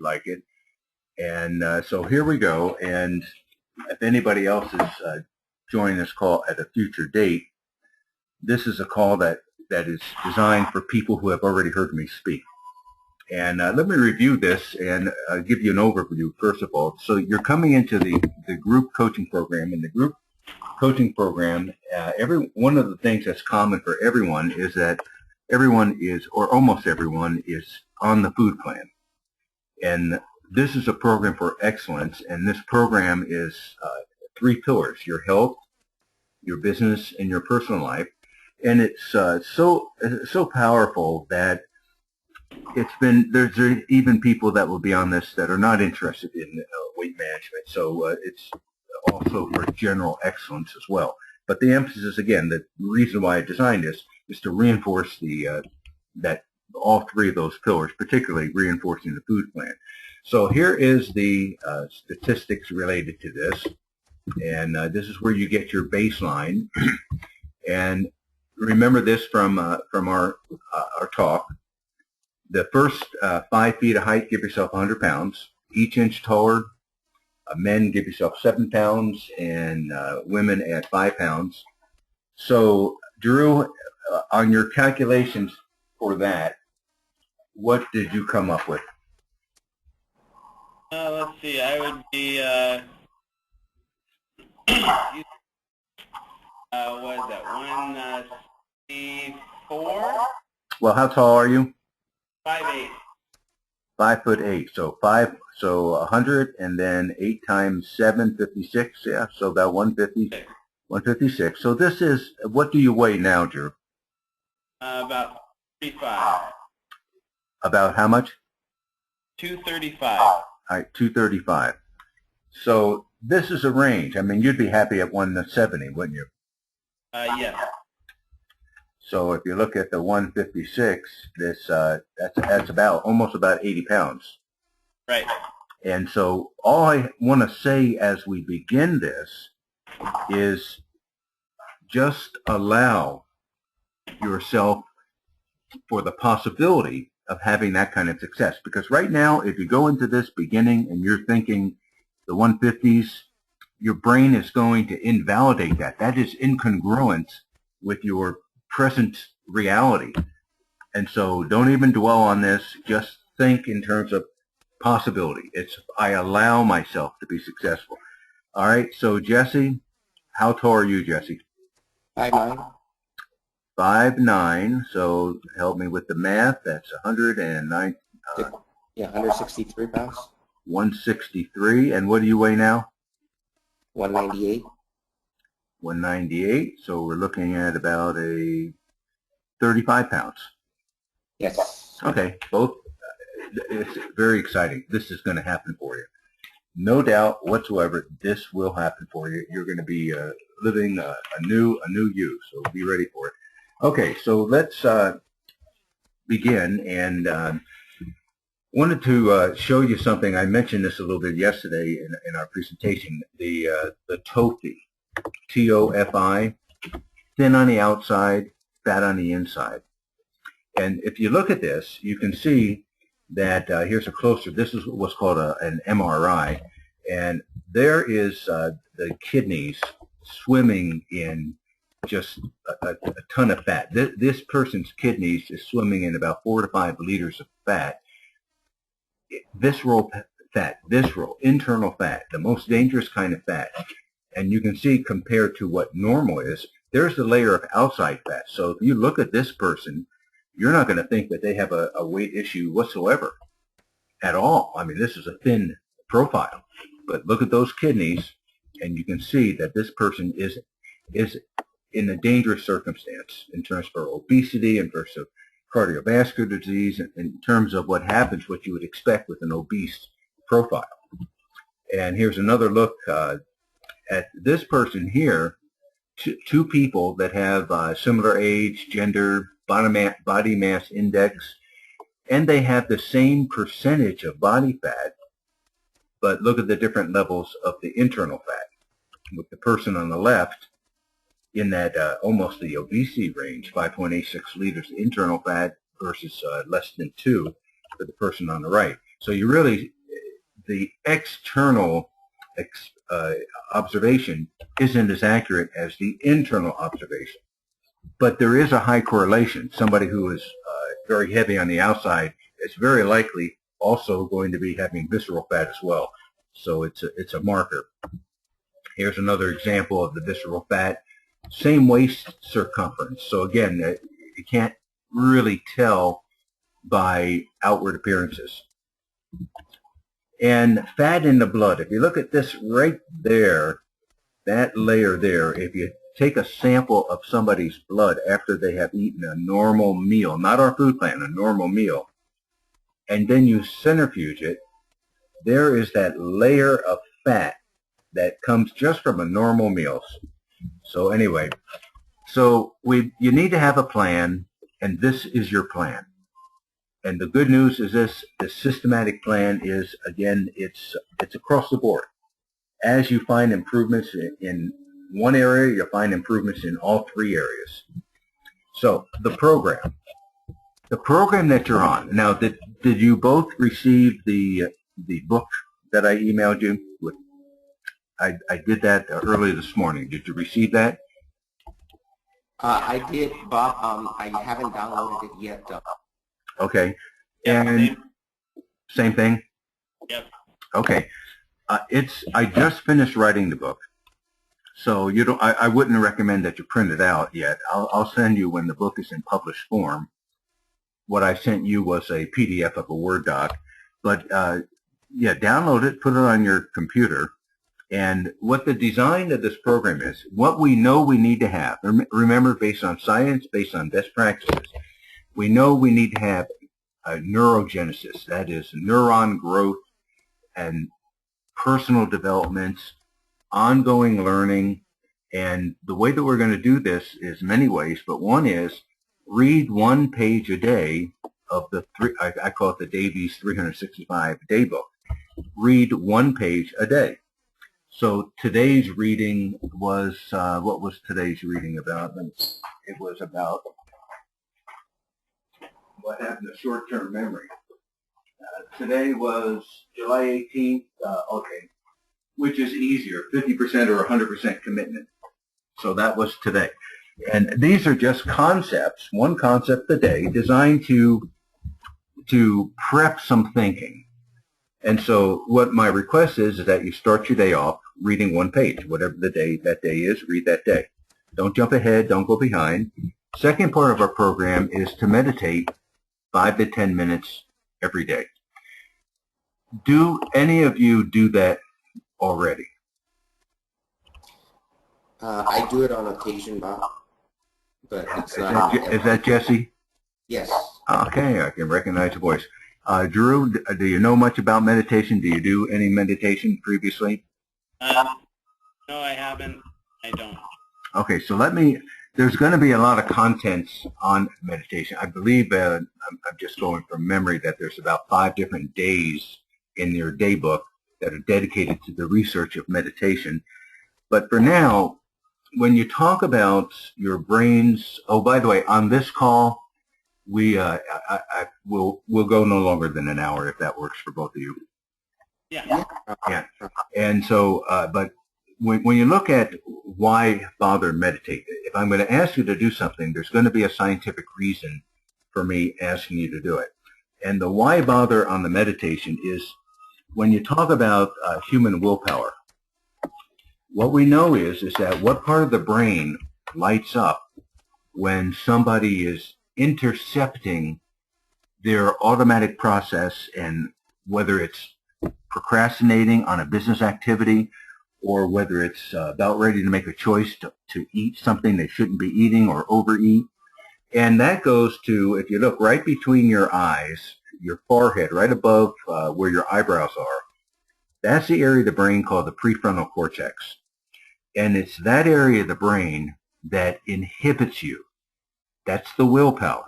like it. And so here we go. And if anybody else is joining this call at a future date, this is a call that is designed for people who have already heard me speak. And let me review this and give you an overview, first of all. So you're coming into the group coaching program. In the group coaching program, one of the things that's common for everyone is that everyone is, or almost everyone, is on the food plan. And this is a program for excellence, and this program is 3 pillars: your health, your business, and your personal life. And it's so powerful that there's even people that will be on this that are not interested in weight management. So it's also for general excellence as well. But the emphasis, again, the reason why I designed this is to reinforce that all 3 of those pillars, particularly reinforcing the food plan. So here is the statistics related to this, and this is where you get your baseline. And remember this from our talk. The first 5 feet of height, give yourself 100 pounds. Each inch taller, men give yourself 7 pounds, and women add 5 pounds. So, Drew, on your calculations for that, what did you come up with? Let's see. I would be, what is that, 164? Well, how tall are you? 5'8". 5'8". So 100, and then 8 times 7, 56. Yeah, so about 150, 156. So this is, what do you weigh now, Drew? About 35. About how much? 235. All right, 235. So this is a range. I mean, you'd be happy at 170, wouldn't you? Yes. So if you look at the 156, that's almost about 80 pounds. Right. And so all I want to say as we begin this is just allow yourself for the possibility of having that kind of success. Because right now, if you go into this beginning and you're thinking the 150s, your brain is going to invalidate that. That is incongruent with your present reality. And so don't even dwell on this. Just think in terms of possibility. I allow myself to be successful. All right, so Jesse, how tall are you, Jesse? 5'9". 5'9", so help me with the math. That's 109. Yeah, 163 pounds. 163, and what do you weigh now? 198. 198, so we're looking at about a 35 pounds. Yes. Okay, both. It's very exciting. This is going to happen for you. No doubt whatsoever, this will happen for you. You're going to be living a new you, so be ready for it. Okay, so let's begin, and wanted to show you something. I mentioned this a little bit yesterday in our presentation, the TOFI, T-O-F-I, thin on the outside, fat on the inside. And if you look at this, you can see that here's a closer, this is what's called an MRI, and there is the kidneys swimming in just a ton of fat. This person's kidneys is swimming in about 4 to 5 liters of fat. Visceral fat, internal fat, the most dangerous kind of fat. And you can see compared to what normal is, there's the layer of outside fat. So if you look at this person, you're not going to think that they have a weight issue whatsoever at all. I mean, this is a thin profile. But look at those kidneys, and you can see that this person is in a dangerous circumstance in terms of obesity, in terms of cardiovascular disease, in terms of what happens, what you would expect with an obese profile. And here's another look at this person here, two people that have similar age, gender, body mass index, and they have the same percentage of body fat, but look at the different levels of the internal fat. With the person on the left in that almost the obesity range, 5.86 liters internal fat versus less than 2 for the person on the right. So you really, the external observation isn't as accurate as the internal observation. But there is a high correlation. Somebody who is very heavy on the outside is very likely also going to be having visceral fat as well. So it's a marker. Here's another example of the visceral fat. Same waist circumference. So again, you can't really tell by outward appearances. And fat in the blood. If you look at this right there, that layer there, if you take a sample of somebody's blood after they have eaten a normal meal, not our food plan, a normal meal, and then you centrifuge it, there is that layer of fat that comes just from a normal meal. So anyway, you need to have a plan, and this is your plan. And the good news is this: the systematic plan is, again, it's across the board. As you find improvements in one area, you'll find improvements in all three areas. So the program that you're on. Now, did you both receive the book that I emailed you? I did that early this morning. Did you receive that? I did, Bob. I haven't downloaded it yet, though. Okay. Yeah, And same thing? Yep. Okay. I just finished writing the book. So I wouldn't recommend that you print it out yet. I'll send you when the book is in published form. What I sent you was a PDF of a Word doc. But yeah, download it, put it on your computer. And what the design of this program is, what we know we need to have, remember, based on science, based on best practices, we know we need to have a neurogenesis, that is neuron growth and personal developments, ongoing learning. And the way that we're going to do this is many ways, but one is read one page a day of the I call it the Davies 365 day book. Read one page a day. So today's reading was, what was today's reading about? It was about what happened to short-term memory. Today was July 18th, okay, which is easier, 50% or 100% commitment. So that was today. And these are just concepts, one concept a day, designed to prep some thinking. And so what my request is that you start your day off reading one page, whatever that day is, read that day. Don't jump ahead, don't go behind. Second part of our program is to meditate 5 to 10 minutes every day. Do any of you do that already? I do it on occasion, Bob, but it's not. Is that Jesse? Yes. Okay, I can recognize your voice. Drew, do you know much about meditation? Do you do any meditation previously? No, I haven't. I don't. Okay, so there's going to be a lot of contents on meditation. I believe, I'm just going from memory, that there's about 5 different days in your day book that are dedicated to the research of meditation. But for now, when you talk about your brain's, oh, by the way, on this call, we'll go no longer than an hour if that works for both of you. Yeah. Yeah. And so, but when you look at why bother meditate, if I'm going to ask you to do something, there's going to be a scientific reason for me asking you to do it. And the why bother on the meditation is when you talk about human willpower, what we know is that what part of the brain lights up when somebody is intercepting their automatic process, and whether it's procrastinating on a business activity or whether it's about ready to make a choice to eat something they shouldn't be eating or overeat. And that goes to, if you look right between your eyes, your forehead, right above where your eyebrows are, that's the area of the brain called the prefrontal cortex. And it's that area of the brain that inhibits you. That's the willpower.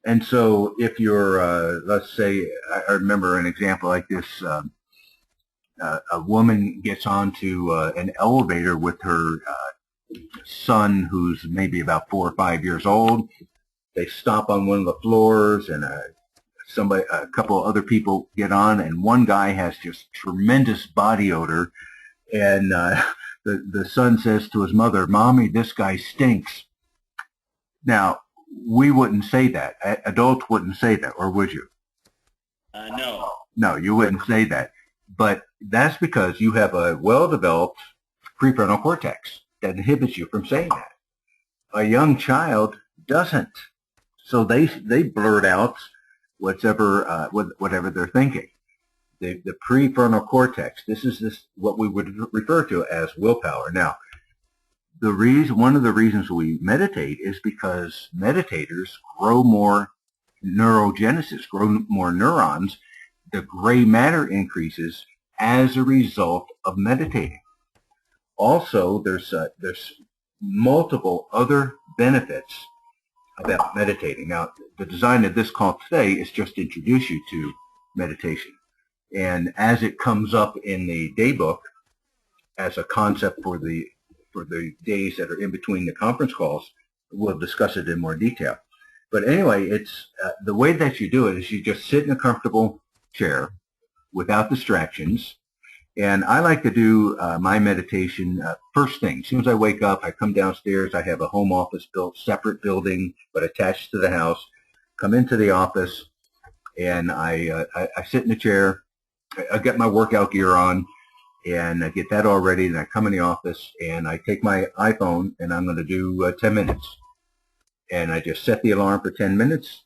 And so if you're, let's say, I remember an example like this, a woman gets onto an elevator with her son who's maybe about 4 or 5 years old. They stop on one of the floors and a a couple of other people get on, and one guy has just tremendous body odor, and the son says to his mother, "Mommy, this guy stinks." Now, we wouldn't say that. Adults wouldn't say that, or would you? No. No, you wouldn't say that. But that's because you have a well-developed prefrontal cortex that inhibits you from saying that. A young child doesn't. So they blurt out whatever they're thinking. The prefrontal cortex, this is what we would refer to as willpower. Now, one of the reasons we meditate is because meditators grow more neurogenesis, grow more neurons. The gray matter increases as a result of meditating. Also, there's multiple other benefits about meditating. Now, the design of this call today is just to introduce you to meditation. And as it comes up in the day book as a concept for the days that are in between the conference calls, we'll discuss it in more detail. But anyway, it's the way that you do it is you just sit in a comfortable chair without distractions. And I like to do my meditation first thing. As soon as I wake up, I come downstairs. I have a home office built, separate building, but attached to the house. Come into the office, and I sit in the chair. I get my workout gear on, and I get that all ready. And I come in the office, and I take my iPhone, and I'm going to do 10 minutes. And I just set the alarm for 10 minutes,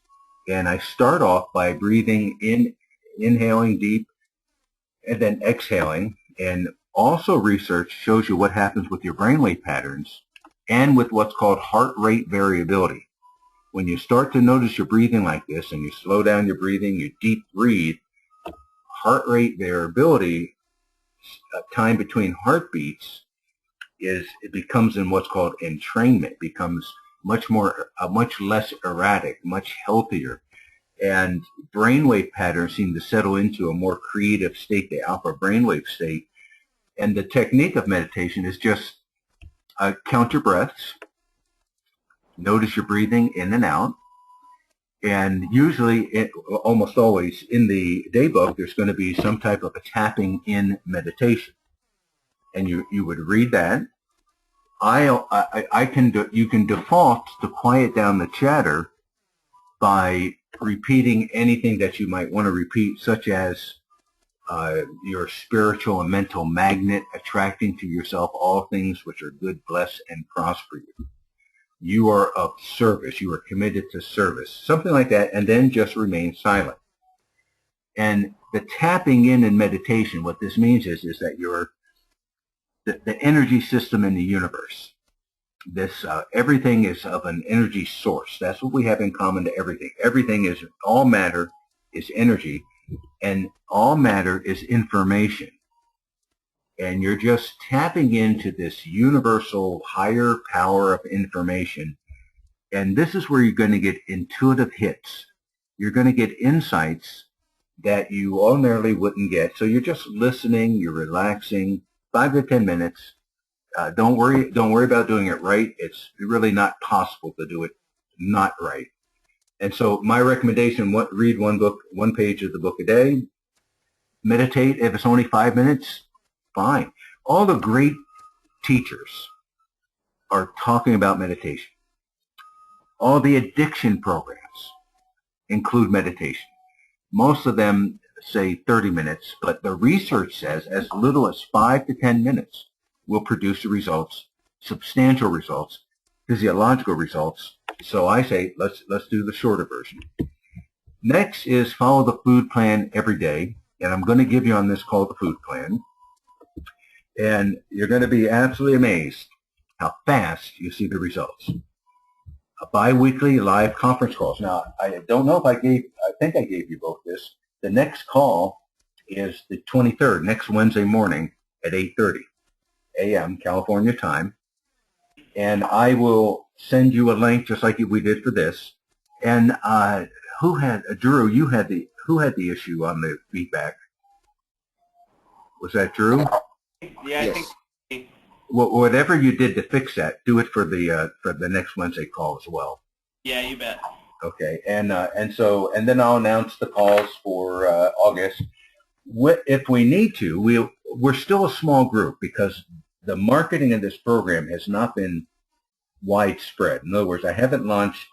and I start off by breathing in, inhaling deep, and then exhaling. And also research shows you what happens with your brainwave patterns and with what's called heart rate variability. When you start to notice your breathing like this and you slow down your breathing, you deep breathe, heart rate variability, time between heartbeats, it becomes in what's called entrainment, becomes much less erratic, much healthier. And brainwave patterns seem to settle into a more creative state, the alpha brainwave state. And the technique of meditation is just count your breaths, notice your breathing in and out. And usually, almost always, in the day book, there's going to be some type of a tapping in meditation. And you would read that. You can default to quiet down the chatter by repeating anything that you might want to repeat, such as your spiritual and mental magnet attracting to yourself all things which are good, bless, and prosper you. You are of service. You are committed to service. Something like that, and then just remain silent. And the tapping in meditation, what this means is that the energy system in the universe, everything is of an energy source. That's what we have in common to everything. All matter is energy, and all matter is information. And you're just tapping into this universal higher power of information. And this is where you're going to get intuitive hits. You're going to get insights that you ordinarily wouldn't get. So you're just listening, you're relaxing, 5 to 10 minutes. Don't worry about doing it right. It's really not possible to do it not right. And so my recommendation, read one page of the book a day. Meditate. If it's only 5 minutes, fine. All the great teachers are talking about meditation. All the addiction programs include meditation. Most of them say 30 minutes, but the research says as little as 5 to 10 minutes will produce the results, substantial results, physiological results. So I say let's do the shorter version. Next is follow the food plan every day, and I'm going to give you on this call the food plan. And you're going to be absolutely amazed how fast you see the results. Bi-weekly live conference calls. Now, I don't know if I think I gave you both this. The next call is the 23rd, next Wednesday morning at 8:30 a.m. California time. And I will send you a link just like we did for this. And Drew, who had the issue on the feedback? Was that Drew? Yeah, Yes. I think. Whatever you did to fix that, do it for the next Wednesday call as well. Yeah, you bet. Okay, and then I'll announce the calls for August. If we need to, we're still a small group because the marketing of this program has not been widespread. In other words, I haven't launched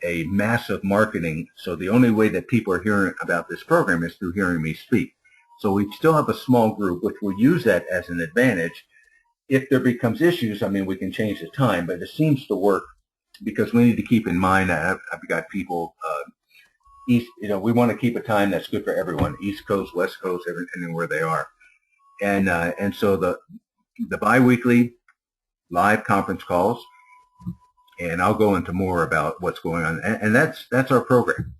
a massive marketing, so the only way that people are hearing about this program is through hearing me speak. So we still have a small group, which will use that as an advantage. If there becomes issues, I mean, we can change the time, but it seems to work because we need to keep in mind that I've got people east. We want to keep a time that's good for everyone, East Coast, West Coast, anywhere they are, and so the biweekly live conference calls, and I'll go into more about what's going on, and that's our program.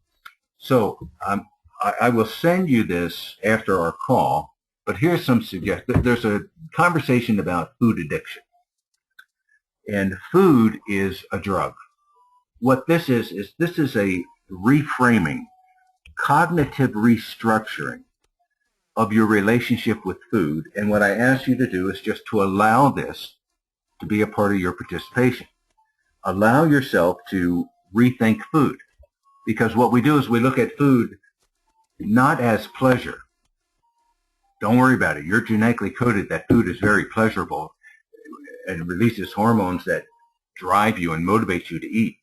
So I will send you this after our call, but here's some suggestions. There's a conversation about food addiction, and food is a drug. What this is a reframing, cognitive restructuring of your relationship with food, and what I ask you to do is just to allow this to be a part of your participation. Allow yourself to rethink food, because what we do is we look at food not as pleasure. Don't worry about it. You're genetically coded that food is very pleasurable and releases hormones that drive you and motivate you to eat.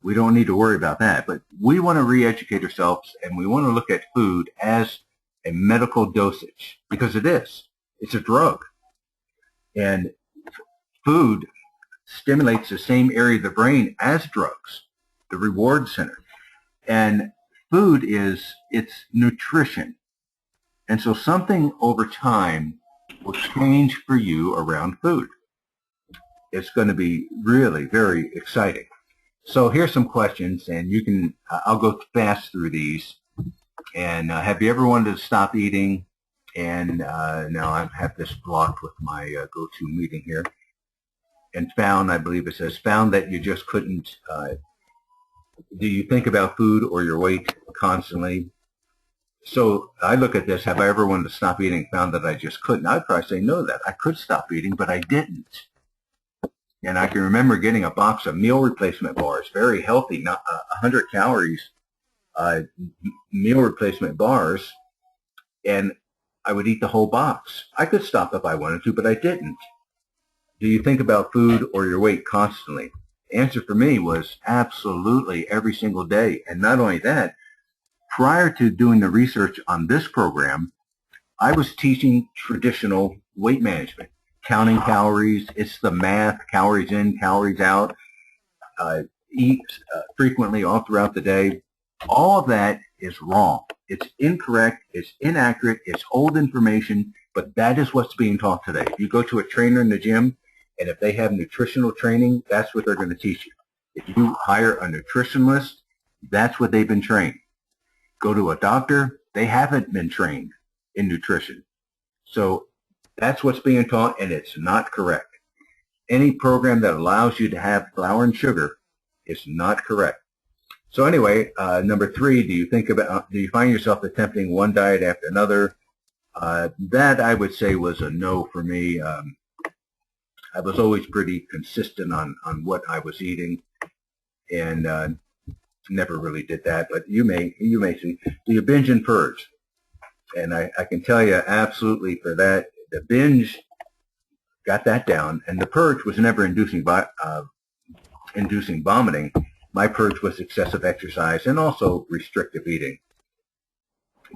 We don't need to worry about that, but we want to re-educate ourselves, and we want to look at food as a medical dosage, because it is. It's a drug. And food stimulates the same area of the brain as drugs, the reward center. And food it's nutrition. And so something over time will change for you around food. It's going to be really very exciting. So here's some questions, and I'll go fast through these. And have you ever wanted to stop eating? And now I have this blocked with my go-to meeting here. And found, I believe it says, found that you just couldn't. Do you think about food or your weight constantly? So I look at this, have I ever wanted to stop eating, found that I just couldn't? I'd probably say no to that. I could stop eating, but I didn't. And I can remember getting a box of meal replacement bars, very healthy, not 100 calories, meal replacement bars, and I would eat the whole box. I could stop if I wanted to, but I didn't. Do you think about food or your weight constantly? The answer for me was absolutely every single day. And not only that, prior to doing the research on this program, I was teaching traditional weight management. Counting calories, it's the math, calories in, calories out, eat frequently all throughout the day. All of that is wrong. It's incorrect, it's inaccurate, it's old information, but that is what's being taught today. If you go to a trainer in the gym, and if they have nutritional training, that's what they're going to teach you. If you hire a nutritionist, that's what they've been trained. Go to a doctor, they haven't been trained in nutrition. So that's what's being taught, and it's not correct. Any program that allows you to have flour and sugar is not correct. So anyway, number 3, do you find yourself attempting one diet after another? That I would say was a no for me. I was always pretty consistent on what I was eating, and never really did that. But you may see. Do you binge and purge? And I can tell you absolutely for that, the binge got that down, and the purge was never inducing vomiting. My purge was excessive exercise and also restrictive eating.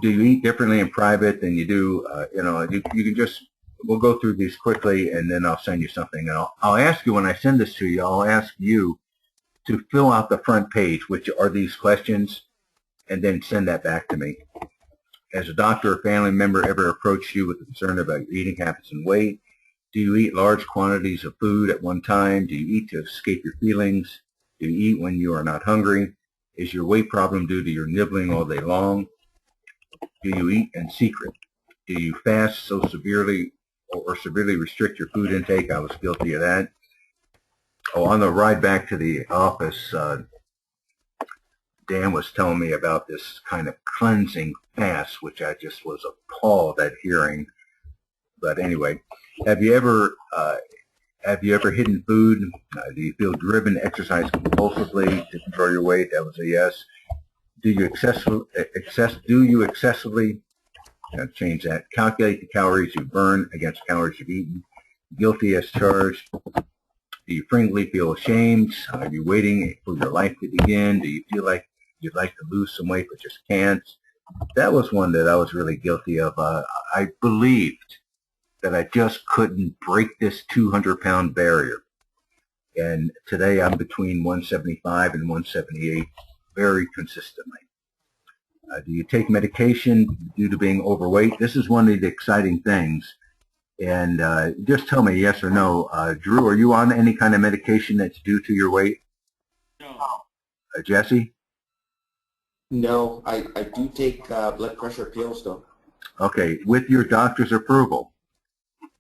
Do you eat differently in private than you do? You can just. We'll go through these quickly, and then I'll send you something. And I'll ask you when I send this to you. I'll ask you to fill out the front page, which are these questions, and then send that back to me. Has a doctor or family member ever approached you with concern about your eating habits and weight? Do you eat large quantities of food at one time? Do you eat to escape your feelings? Do you eat when you are not hungry? Is your weight problem due to your nibbling all day long? Do you eat in secret? Do you fast so severely or severely restrict your food intake? I was guilty of that. Oh, on the ride back to the office, Dan was telling me about this kind of cleansing fast, which I just was appalled at hearing. But anyway, have you ever Have you ever hidden food? Do you feel driven to exercise compulsively to control your weight? That was a yes. Do you excessively change that. Calculate the calories you burn against calories you've eaten. Guilty as charged. Do you frequently feel ashamed? Are you waiting for your life to begin? Do you feel like you'd like to lose some weight but just can't? That was one that I was really guilty of. I believed that I just couldn't break this 200-pound barrier. And today I'm between 175 and 178 very consistently. Do you take medication due to being overweight? This is one of the exciting things. And just tell me yes or no. Drew, are you on any kind of medication that's due to your weight? No. Jesse? No, I do take blood pressure pills, though. Okay, with your doctor's approval,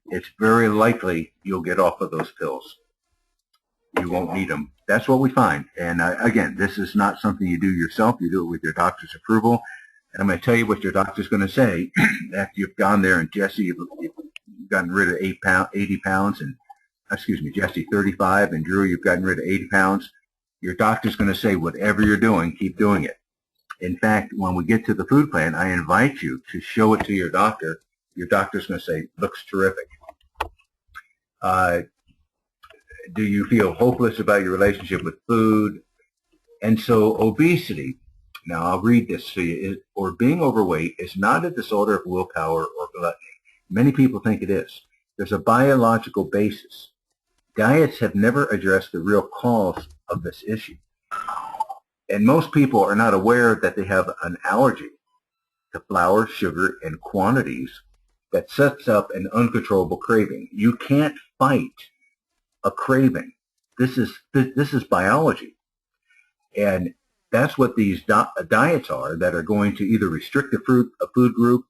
it's very likely you'll get off of those pills. You won't need them. That's what we find. And again, this is not something you do yourself. You do it with your doctor's approval. And I'm going to tell you what your doctor's going to say after you've gone there. And Jesse, you've gotten rid of 80 pounds. And excuse me, Jesse, 35. And Drew, you've gotten rid of 80 pounds. Your doctor's going to say, whatever you're doing, keep doing it. In fact, when we get to the food plan, I invite you to show it to your doctor. Your doctor's going to say, looks terrific. Do you feel hopeless about your relationship with food? And so obesity, now I'll read this to you, or being overweight is not a disorder of willpower or gluttony. Many people think it is. There's a biological basis. Diets have never addressed the real cause of this issue. And most people are not aware that they have an allergy to flour, sugar, and quantities that sets up an uncontrollable craving. You can't fight a craving. This is biology. And that's what these diets are, that are going to either restrict a food group,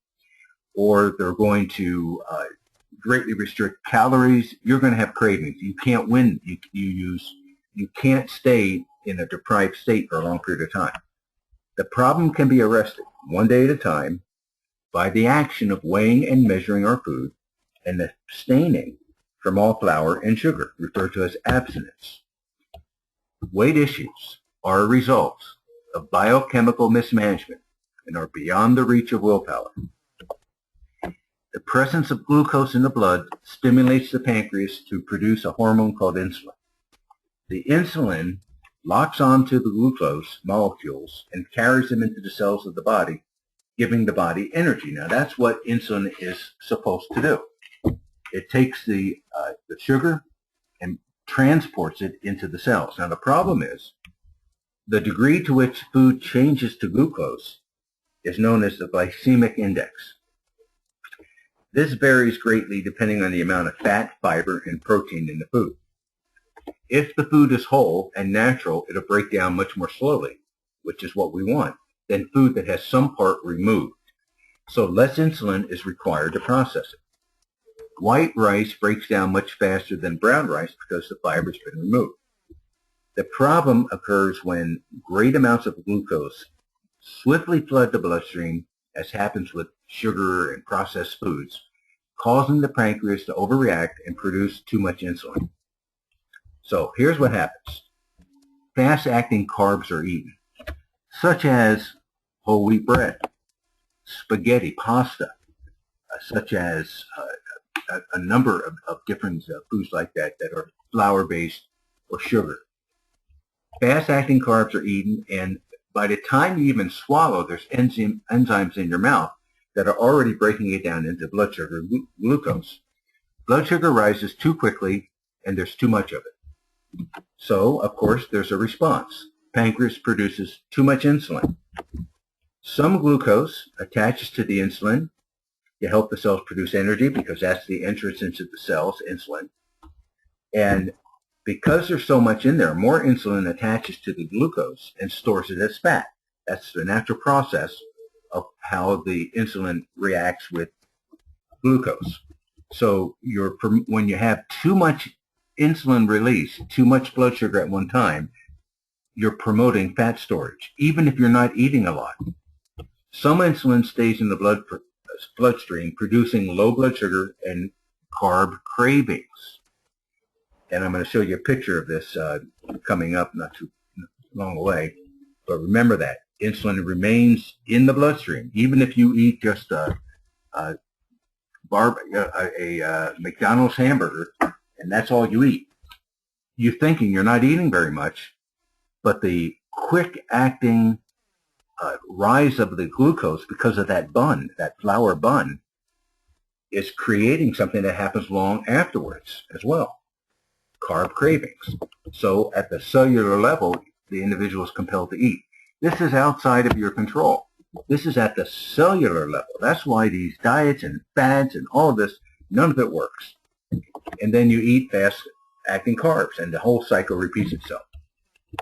or they're going to greatly restrict calories. You're going to have cravings. You can't win. You can't stay in a deprived state for a long period of time. The problem can be arrested one day at a time by the action of weighing and measuring our food and abstaining from all flour and sugar, referred to as abstinence. Weight issues are a result of biochemical mismanagement and are beyond the reach of willpower. The presence of glucose in the blood stimulates the pancreas to produce a hormone called insulin. The insulin locks onto the glucose molecules and carries them into the cells of the body, giving the body energy. Now that's what insulin is supposed to do. It takes the sugar and transports it into the cells. Now the problem is the degree to which food changes to glucose is known as the glycemic index. This varies greatly depending on the amount of fat, fiber, and protein in the food. If the food is whole and natural, it'll break down much more slowly, which is what we want, than food that has some part removed. So less insulin is required to process it. White rice breaks down much faster than brown rice because the fiber has been removed. The problem occurs when great amounts of glucose swiftly flood the bloodstream, as happens with sugar and processed foods, causing the pancreas to overreact and produce too much insulin. So here's what happens. Fast-acting carbs are eaten, such as whole wheat bread, spaghetti, pasta, such as a number of different foods like that are flour-based or sugar. Fast-acting carbs are eaten, and by the time you even swallow, there's enzymes in your mouth that are already breaking it down into blood sugar, glucose. Blood sugar rises too quickly, and there's too much of it. So, of course, there's a response. Pancreas produces too much insulin. Some glucose attaches to the insulin to help the cells produce energy, because that's the entrance into the cells, insulin. And because there's so much in there, more insulin attaches to the glucose and stores it as fat. That's the natural process of how the insulin reacts with glucose. So when you have too much insulin release, too much blood sugar at one time, you're promoting fat storage, even if you're not eating a lot. Some insulin stays in the bloodstream, producing low blood sugar and carb cravings. And I'm going to show you a picture of this coming up not too long away. But remember that insulin remains in the bloodstream, even if you eat just a McDonald's hamburger, and that's all you eat. You're thinking you're not eating very much, but the quick-acting rise of the glucose because of that bun, that flour bun, is creating something that happens long afterwards as well, carb cravings. So at the cellular level, the individual is compelled to eat. This is outside of your control. This is at the cellular level. That's why these diets and fads and all of this, none of it works. And then you eat fast-acting carbs, and the whole cycle repeats itself.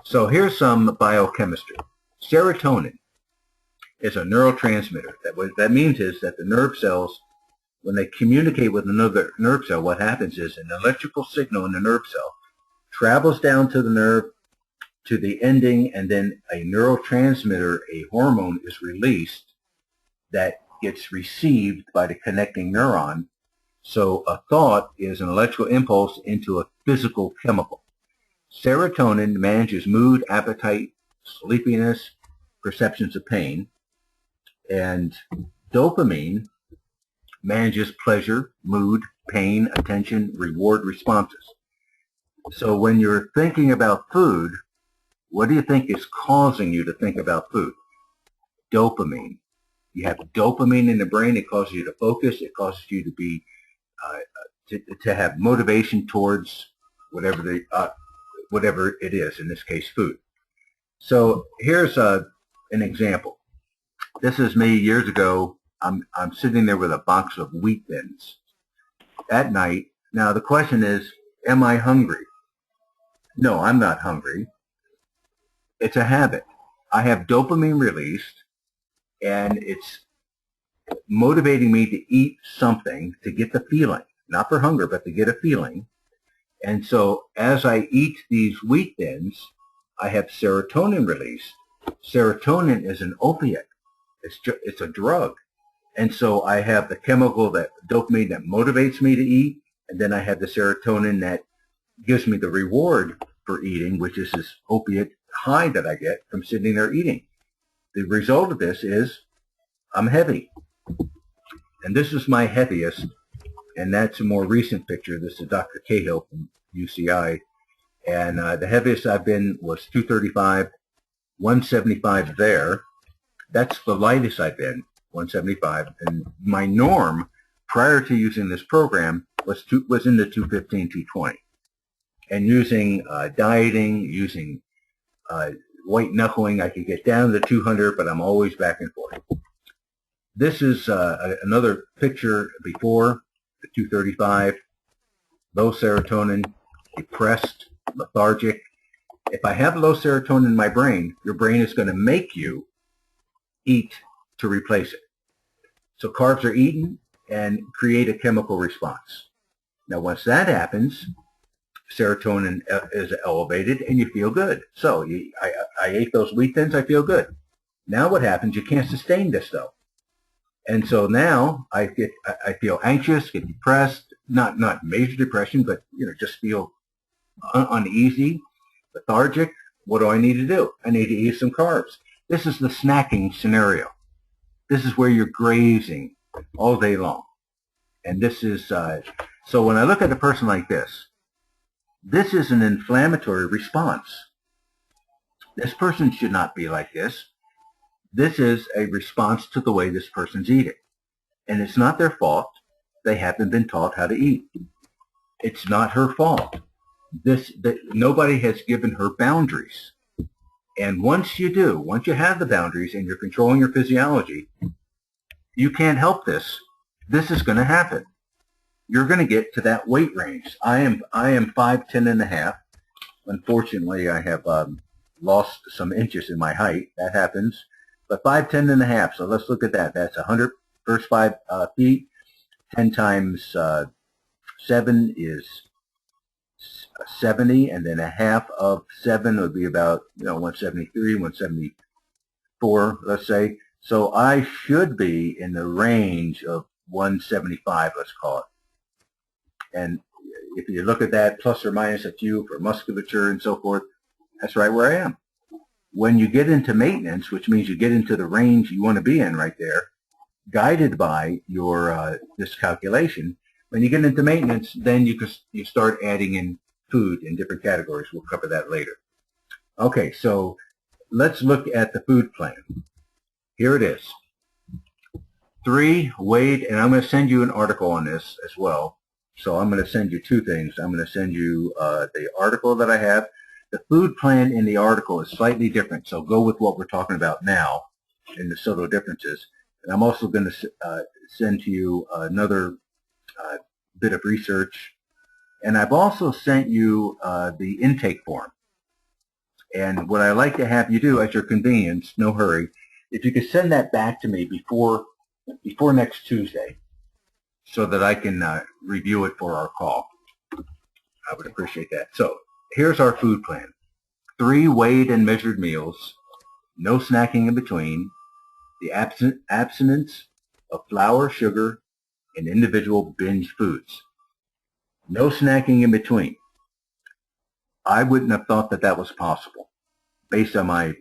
So here's some biochemistry. Serotonin is a neurotransmitter. What that means is that the nerve cells, when they communicate with another nerve cell, what happens is an electrical signal in the nerve cell travels down to the nerve, to the ending, and then a neurotransmitter, a hormone, is released that gets received by the connecting neuron. So a thought is an electrical impulse into a physical chemical. Serotonin manages mood, appetite, sleepiness, perceptions of pain, and dopamine manages pleasure, mood, pain, attention, reward responses. So when you're thinking about food, what do you think is causing you to think about food? Dopamine. You have dopamine in the brain. It causes you to focus. It causes you to be to have motivation towards whatever it is. In this case, food. So here's an example. This is me years ago. I'm sitting there with a box of wheat thins at night. Now the question is, am I hungry? No, I'm not hungry. It's a habit. I have dopamine released, and it's motivating me to eat something to get the feeling, not for hunger, but to get a feeling. And so as I eat these wheat thins, I have serotonin released. Serotonin is an opiate. It's a drug. And so I have the chemical, that dopamine, that motivates me to eat, and then I have the serotonin that gives me the reward for eating, which is this opiate high that I get from sitting there eating. The result of this is I'm heavy. And this is my heaviest, and that's a more recent picture. This is Dr. Cahill from UCI. And the heaviest I've been was 235, 175 there. That's the lightest I've been, 175. And my norm prior to using this program was in the 215, 220. And using dieting, using white knuckling, I could get down to 200, but I'm always back and forth. This is another picture before, the 235, low serotonin, depressed, lethargic. If I have low serotonin in my brain, your brain is going to make you eat to replace it. So carbs are eaten and create a chemical response. Now once that happens, serotonin is elevated and you feel good. So I ate those wheat thins, I feel good. Now what happens? You can't sustain this though. And so now I feel anxious, get depressed, not major depression, but just feel uneasy, lethargic. What do I need to do? I need to eat some carbs. This is the snacking scenario. This is where you're grazing all day long. And this is, so when I look at a person like this is an inflammatory response. This person should not be like this. This is a response to the way this person's eating. And it's not their fault. They haven't been taught how to eat. It's not her fault. Nobody has given her boundaries. And once you have the boundaries and you're controlling your physiology, you can't help this. This is going to happen. You're going to get to that weight range. I am 5'10" and a half. Unfortunately, I have lost some inches in my height. That happens. But 5'10" and a half. So let's look at that. That's 100 first 5 feet. 10 times 7 is 70, and then a half of 7 would be about 173, 174, let's say. So I should be in the range of 175, let's call it. And if you look at that, plus or minus a few for musculature and so forth, that's right where I am. When you get into maintenance, which means you get into the range you want to be in right there, guided by your this calculation, when you get into maintenance, then you start adding in food in different categories. We'll cover that later. Okay, so let's look at the food plan. Here it is. 3, weighed, and I'm going to send you an article on this as well. So I'm going to send you 2 things. I'm going to send you the article that I have. The food plan in the article is slightly different, so go with what we're talking about now and the subtle differences. And I'm also going to send to you another bit of research. And I've also sent you the intake form. And what I like to have you do at your convenience, no hurry, if you could send that back to me before next Tuesday so that I can review it for our call. I would appreciate that. So here's our food plan. 3 weighed and measured meals, no snacking in between, the abstinence of flour, sugar, and individual binge foods. No snacking in between. I wouldn't have thought that that was possible based on my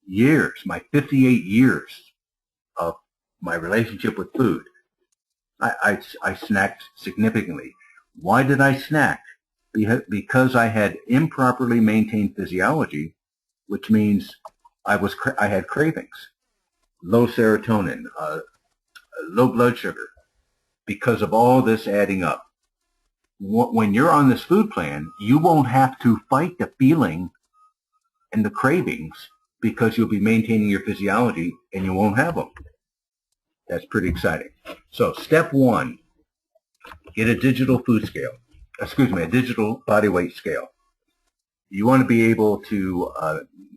years, my 58 years of my relationship with food. I snacked significantly. Why did I snack? Because I had improperly maintained physiology, which means I had cravings, low serotonin, low blood sugar, because of all this adding up. When you're on this food plan, you won't have to fight the feeling and the cravings because you'll be maintaining your physiology and you won't have them. That's pretty exciting. So step 1, get a digital food scale. Excuse me, a digital body weight scale. You want to be able to,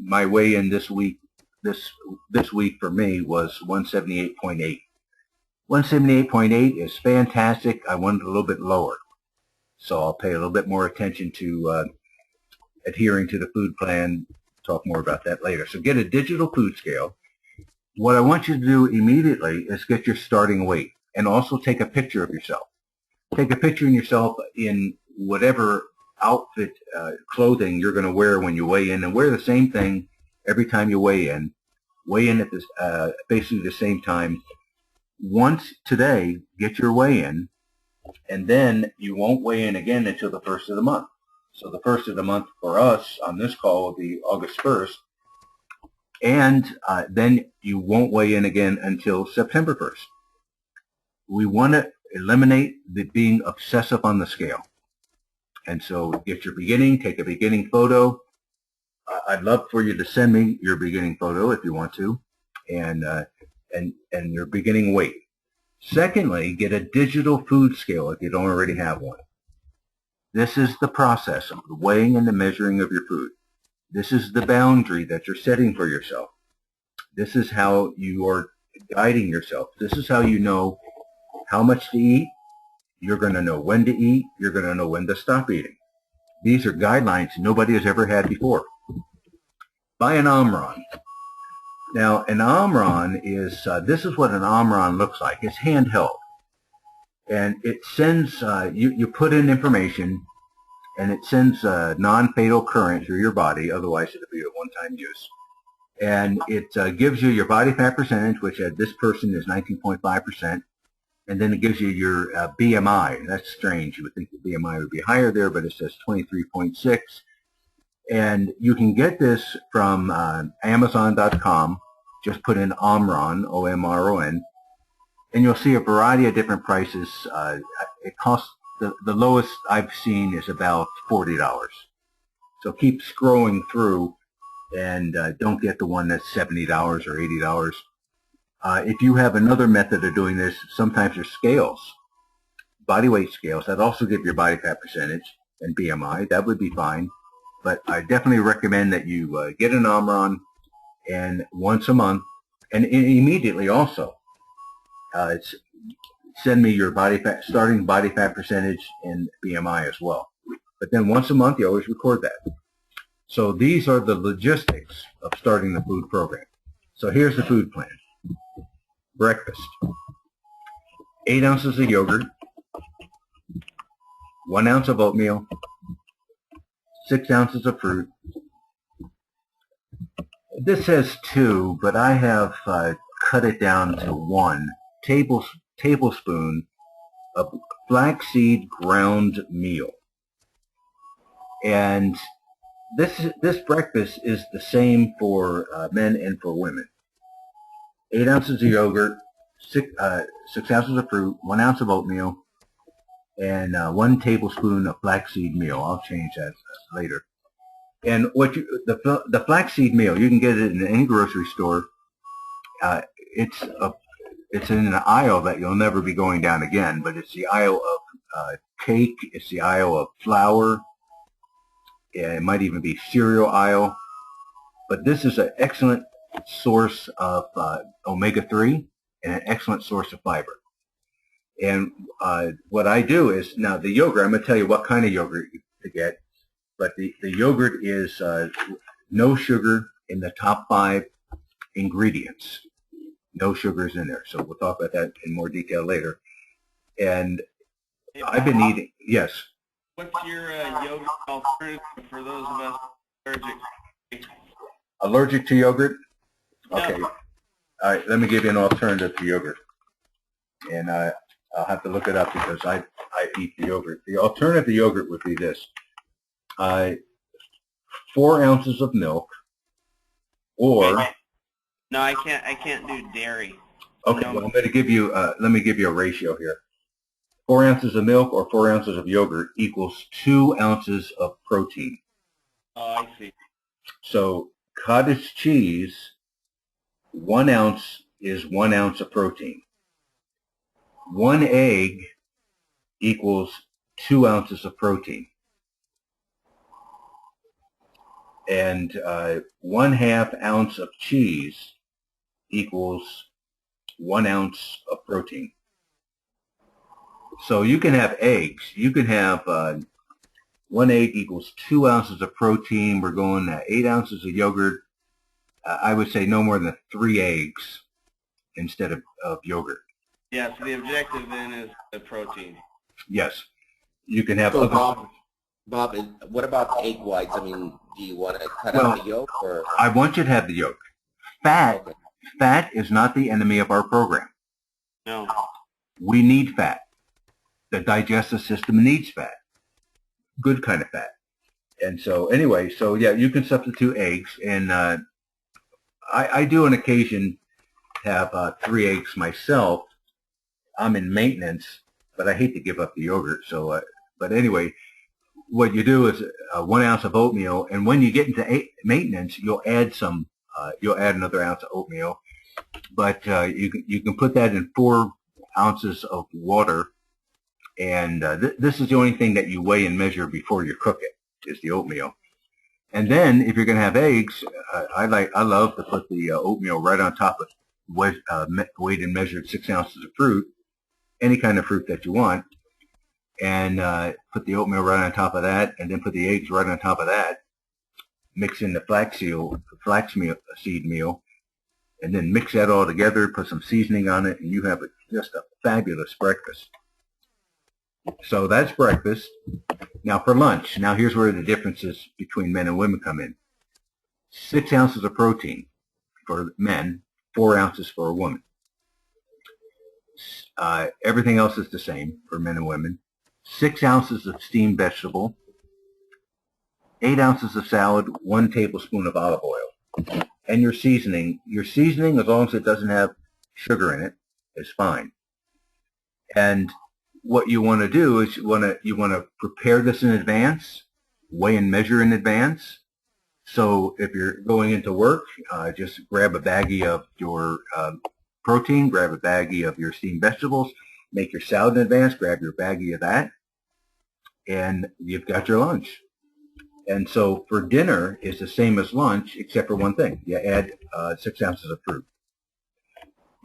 my weigh-in this week for me was 178.8. 178.8 is fantastic. I want it a little bit lower. So I'll pay a little bit more attention to adhering to the food plan. Talk more about that later. So get a digital food scale. What I want you to do immediately is get your starting weight and also take a picture of yourself. Take a picture of yourself in whatever outfit, clothing you're going to wear when you weigh in, and wear the same thing every time you weigh in. Weigh in at this, basically the same time. Once today, get your weigh-in, and then you won't weigh in again until the 1st of the month. So the 1st of the month for us on this call will be August 1st, and then you won't weigh in again until September 1st. We want to eliminate the being obsessive on the scale. And so get your beginning, take a beginning photo. I'd love for you to send me your beginning photo if you want to, and your beginning weight. Secondly, get a digital food scale if you don't already have one. This is the process of the weighing and the measuring of your food. This is the boundary that you're setting for yourself. This is how you are guiding yourself. This is how you know how much to eat. You're going to know when to eat. You're going to know when to stop eating. These are guidelines nobody has ever had before. Buy an Omron. Now, an Omron is, this is what an Omron looks like. It's handheld. And it sends, you put in information, and it sends a non-fatal current through your body, otherwise it would be a one-time use. And it gives you your body fat percentage, which at this person is 19.5%. And then it gives you your BMI. That's strange. You would think the BMI would be higher there, but it says 23.6. And you can get this from Amazon.com. Just put in Omron, O-M-R-O-N, and you'll see a variety of different prices. It costs, the lowest I've seen is about $40. So keep scrolling through and don't get the one that's $70 or $80. If you have another method of doing this, sometimes there's scales, body weight scales, that also give your body fat percentage and BMI. That would be fine. But I definitely recommend that you get an Omron, and once a month, and immediately also, send me your body fat, starting body fat percentage and BMI as well. But then once a month, you always record that. So these are the logistics of starting the food program. So here's the food plan. Breakfast, 8 ounces of yogurt, 1 ounce of oatmeal, 6 ounces of fruit. This says 2, but I have cut it down to 1 tablespoon of flaxseed ground meal. And this breakfast is the same for men and for women. 8 ounces of yogurt, 6 ounces of fruit, 1 ounce of oatmeal, and 1 tablespoon of flaxseed meal. I'll change that later. And the flaxseed meal, you can get it in any grocery store. It's in an aisle that you'll never be going down again, but it's the aisle of cake, it's the aisle of flour, it might even be cereal aisle. But this is an excellent source of omega-3 and an excellent source of fiber. And what I do is, now the yogurt, I'm going to tell you what kind of yogurt to get, but the yogurt is no sugar in the top 5 ingredients. No sugars in there. So we'll talk about that in more detail later. And Hey, I've been Bob, eating, yes. what's your yogurt alternative for those of us allergic? Allergic to yogurt? No. Okay. All right, let me give you an alternative to yogurt. And I'll have to look it up because I eat the yogurt. The alternative to yogurt would be this. 4 ounces of milk, or... Wait. No, I can't do dairy. Okay, No. well, I'm going to give you, let me give you a ratio here. 4 ounces of milk or 4 ounces of yogurt equals 2 ounces of protein. Oh, I see. So cottage cheese, 1 ounce is 1 ounce of protein. 1 egg equals 2 ounces of protein. And 1/2 ounce of cheese equals 1 ounce of protein. So you can have eggs. You can have 1 egg equals 2 ounces of protein. We're going 8 ounces of yogurt. I would say no more than 3 eggs instead of yogurt. Yeah, so the objective then is the protein. Yes. You can have So other... Bob, what about egg whites? I mean, do you want to cut out the yolk, or? I want you to have the yolk. Fat is not the enemy of our program. No. We need fat. The digestive system needs fat. Good kind of fat. And so anyway, so yeah, you can substitute eggs. And I do on occasion have 3 eggs myself. I'm in maintenance, but I hate to give up the yogurt. So, but anyway, what you do is 1 ounce of oatmeal, and when you get into maintenance, you'll add another ounce of oatmeal, but you can put that in 4 ounces of water, and this is the only thing that you weigh and measure before you cook it, is the oatmeal. And then if you're going to have eggs, I love to put the oatmeal right on top of weighed and measured 6 ounces of fruit, any kind of fruit that you want, and put the oatmeal right on top of that, and then put the eggs right on top of that. Mix in the flaxseed meal, and then mix that all together, put some seasoning on it, and you have just a fabulous breakfast. So that's breakfast. Now for lunch, now here's where the differences between men and women come in. 6 ounces of protein for men, 4 ounces for a woman. Everything else is the same for men and women. 6 ounces of steamed vegetable, 8 ounces of salad, 1 tablespoon of olive oil. And your seasoning, as long as it doesn't have sugar in it, is fine. And what you want to do is you want to prepare this in advance, weigh and measure in advance. So if you're going into work, just grab a baggie of your protein, grab a baggie of your steamed vegetables, make your salad in advance, grab your baggie of that, and you've got your lunch. And so for dinner, it's the same as lunch, except for one thing. You add 6 ounces of fruit.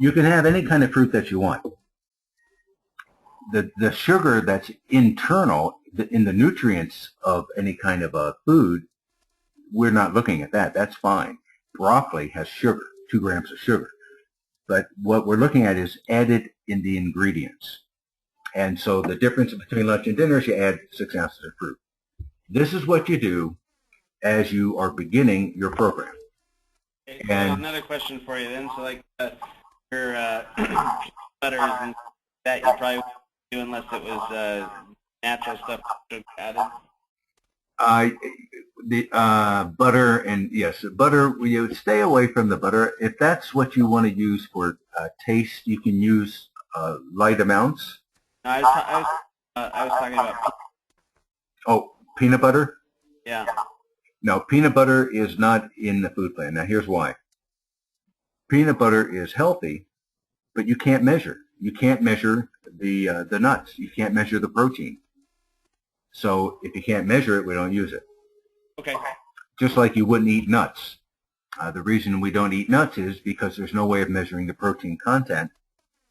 You can have any kind of fruit that you want. The sugar that's internal in the nutrients of any kind of a food, we're not looking at that. That's fine. Broccoli has sugar, 2 grams of sugar. But what we're looking at is added in the ingredients. And so the difference between lunch and dinner is you add 6 ounces of fruit. This is what you do as you are beginning your program. Okay, so And another question for you then. So like your peanut butters and that you probably wouldn't do unless it was natural stuff added. The butter, and yes, butter, you would stay away from the butter. If that's what you want to use for taste, you can use light amounts. No, I was talking about Oh, peanut butter? yeah. No, peanut butter is not in the food plan. Now, here's why. Peanut butter is healthy, but you can't measure. You can't measure the nuts. You can't measure the protein. So if you can't measure it, we don't use it. Okay. Just like you wouldn't eat nuts. The reason we don't eat nuts is because there's no way of measuring the protein content,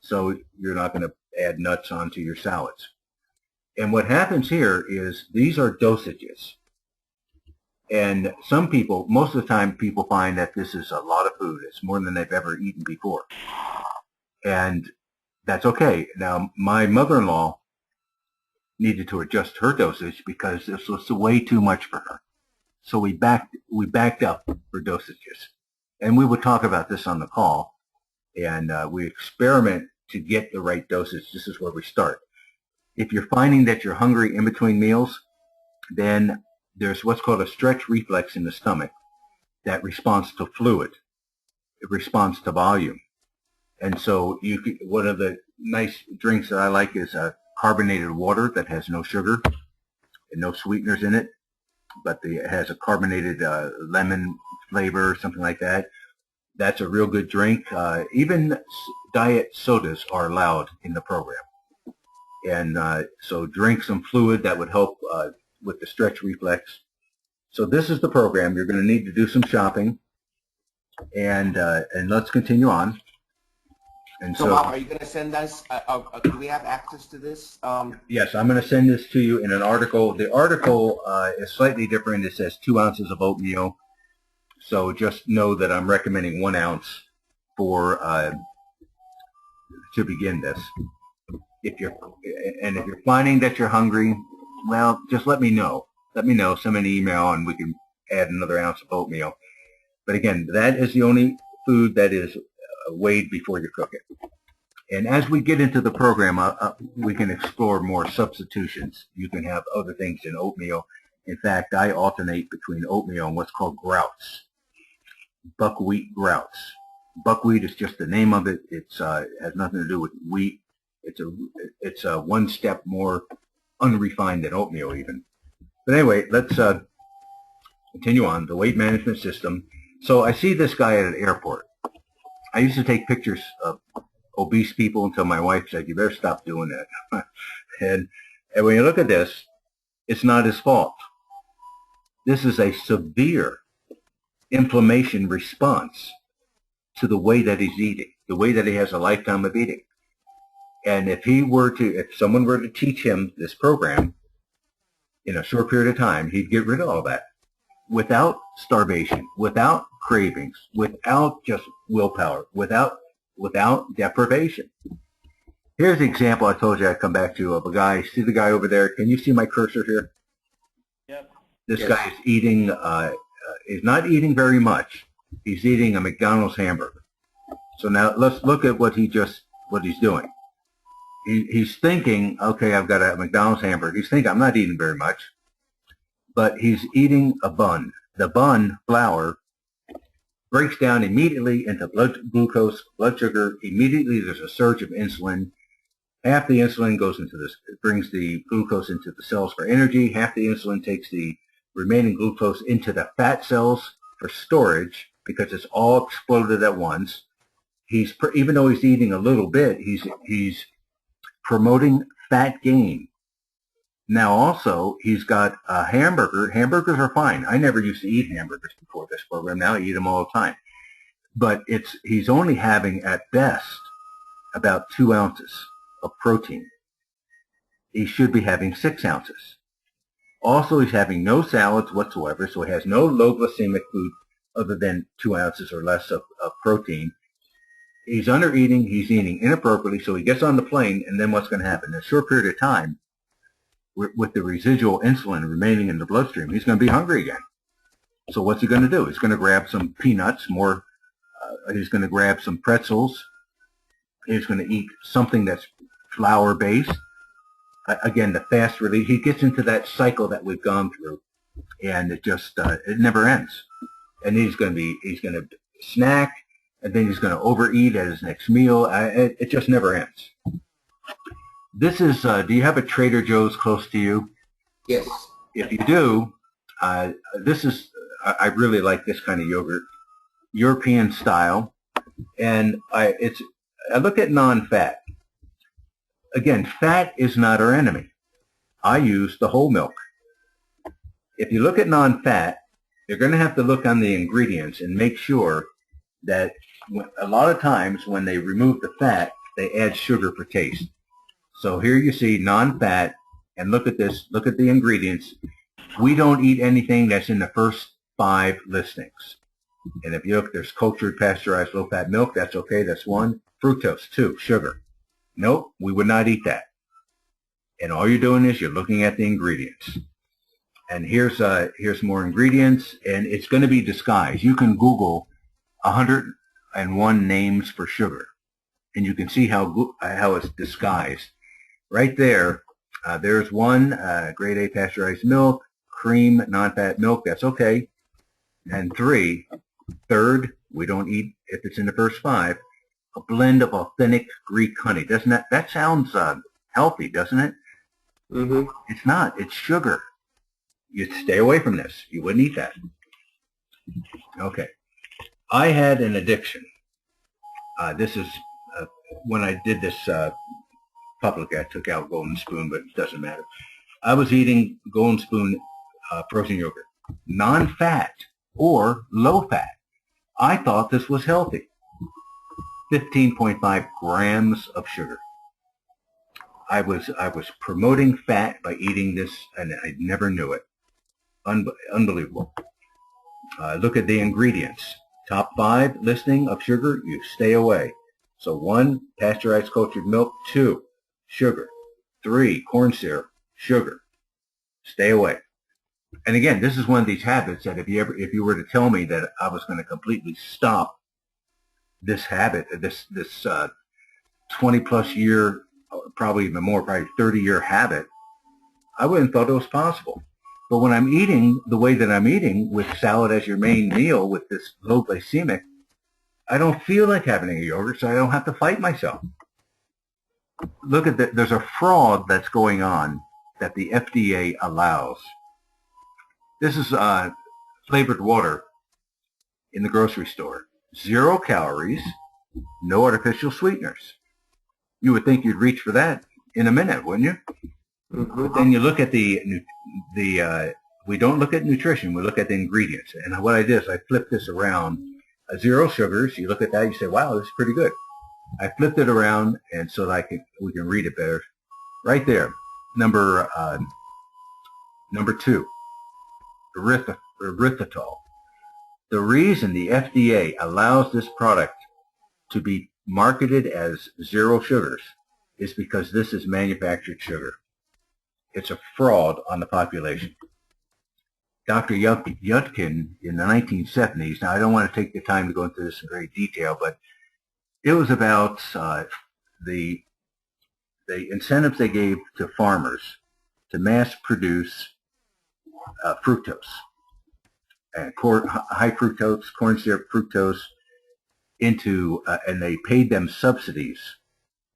so you're not going to add nuts onto your salads. And what happens here is these are dosages. And some people, most of the time, people find that this is a lot of food. It's more than they've ever eaten before. And that's okay. Now, my mother-in-law needed to adjust her dosage because this was way too much for her. So we backed up for dosages. And we would talk about this on the call. And we experiment to get the right dosage. This is where we start. If you're finding that you're hungry in between meals, then there's what's called a stretch reflex in the stomach that responds to fluid. It responds to volume. And so one of the nice drinks that I like is carbonated water that has no sugar and no sweeteners in it, but it has a carbonated lemon flavor or something like that. That's a real good drink. Even diet sodas are allowed in the program. And so drink some fluid that would help with the stretch reflex. So this is the program. You're going to need to do some shopping, and let's continue on. And So, Bob, are you going to send us, do we have access to this? Yes, I'm going to send this to you in an article. The article is slightly different. It says 2 ounces of oatmeal. So just know that I'm recommending 1 ounce for to begin this. If you're finding that you're hungry, well, just let me know. Let me know. Send me an email, and we can add another ounce of oatmeal. But again, that is the only food that is weighed before you cook it. And as we get into the program, we can explore more substitutions. You can have other things in oatmeal. In fact, I alternate between oatmeal and what's called groutes, buckwheat groutes. Buckwheat is just the name of it. It has nothing to do with wheat. It's a 1 step more unrefined than oatmeal even. But anyway, let's continue on. The weight management system. So I see this guy at an airport. I used to take pictures of obese people until my wife said, you better stop doing that. and when you look at this, it's not his fault. This is a severe inflammation response to the way that he's eating, the way that he has a lifetime of eating. And if someone were to teach him this program in a short period of time, he'd get rid of all that without starvation, without cravings, without just willpower, without deprivation. Here's the example I told you I'd come back to of a guy. See the guy over there? Can you see my cursor here? Yep. This guy is eating, is not eating very much. He's eating a McDonald's hamburger. So now let's look at what he's doing. He's thinking, okay, I've got a McDonald's hamburger. He's thinking, I'm not eating very much. But he's eating a bun. The bun flour breaks down immediately into blood glucose, blood sugar. Immediately there's a surge of insulin. Half the insulin goes into this, it brings the glucose into the cells for energy. Half the insulin takes the remaining glucose into the fat cells for storage because it's all exploded at once. Even though he's eating a little bit, he's promoting fat gain. Now also, he's got a hamburger. Hamburgers are fine. I never used to eat hamburgers before this program. Now I eat them all the time. But he's only having, at best, about 2 ounces of protein. He should be having 6 ounces. Also, he's having no salads whatsoever, so he has no low glycemic food other than 2 ounces or less of protein. he's under eating, he's eating inappropriately, so he gets on the plane, and then what's going to happen? In a short period of time, with the residual insulin remaining in the bloodstream, he's going to be hungry again. So what's he going to do? He's going to grab some peanuts, he's going to grab some pretzels, he's going to eat something that's flour-based. Again, the fast release, he gets into that cycle that we've gone through, and it never ends. And he's going to snack, and then he's going to overeat at his next meal. It just never ends. This is, do you have a Trader Joe's close to you? Yes. If you do, this is, I really like this kind of yogurt, European style, and I look at non-fat. Again, fat is not our enemy. I use the whole milk. If you look at non-fat, you're going to have to look on the ingredients and make sure that a lot of times when they remove the fat, they add sugar for taste. So here you see non-fat, and look at this, look at the ingredients. We don't eat anything that's in the first 5 listings. And if you look, there's cultured, pasteurized, low-fat milk, that's okay, that's 1. Fructose, 2, sugar. Nope, we would not eat that. And all you're doing is you're looking at the ingredients. And here's more ingredients, and it's going to be disguised. You can Google 101 names for sugar, and you can see how it's disguised. Right there, there's 1, grade A pasteurized milk, cream, non-fat milk, that's okay. And 3, third, we don't eat if it's in the first 5, a blend of authentic Greek honey. Doesn't that sounds healthy, doesn't it? Mm-hmm. It's not. It's sugar. You'd stay away from this. You wouldn't eat that. Okay. I had an addiction. This is when I did this public. I took out Golden Spoon, but it doesn't matter. I was eating Golden Spoon frozen yogurt, non-fat or low-fat. I thought this was healthy. 15.5 grams of sugar. I was promoting fat by eating this, and I never knew it. Unbelievable. Look at the ingredients. Top 5 listing of sugar, you stay away. So 1, pasteurized cultured milk. 2, sugar. 3, corn syrup, sugar. Stay away. And again, this is one of these habits that if you were to tell me that I was going to completely stop this habit, this 20-plus year, probably even more, probably 30-year habit, I wouldn't have thought it was possible. But when I'm eating the way that I'm eating, with salad as your main meal, with this low glycemic, I don't feel like having a yogurt, so I don't have to fight myself. Look at that. There's a fraud that's going on that the FDA allows. This is flavored water in the grocery store. 0 calories, no artificial sweeteners. You would think you'd reach for that in a minute, wouldn't you? Mm-hmm. But then you look at we don't look at nutrition, we look at the ingredients. And what I did is I flipped this around. 0 sugars, you look at that, you say, wow, this is pretty good. I flipped it around, and so that we can read it better. Right there, number 2, erythritol. The reason the FDA allows this product to be marketed as 0 sugars is because this is manufactured sugar. It's a fraud on the population. Dr. Yudkin in the 1970s, now I don't want to take the time to go into this in great detail, but it was about the incentives they gave to farmers to mass produce fructose. High fructose, corn syrup fructose, and they paid them subsidies,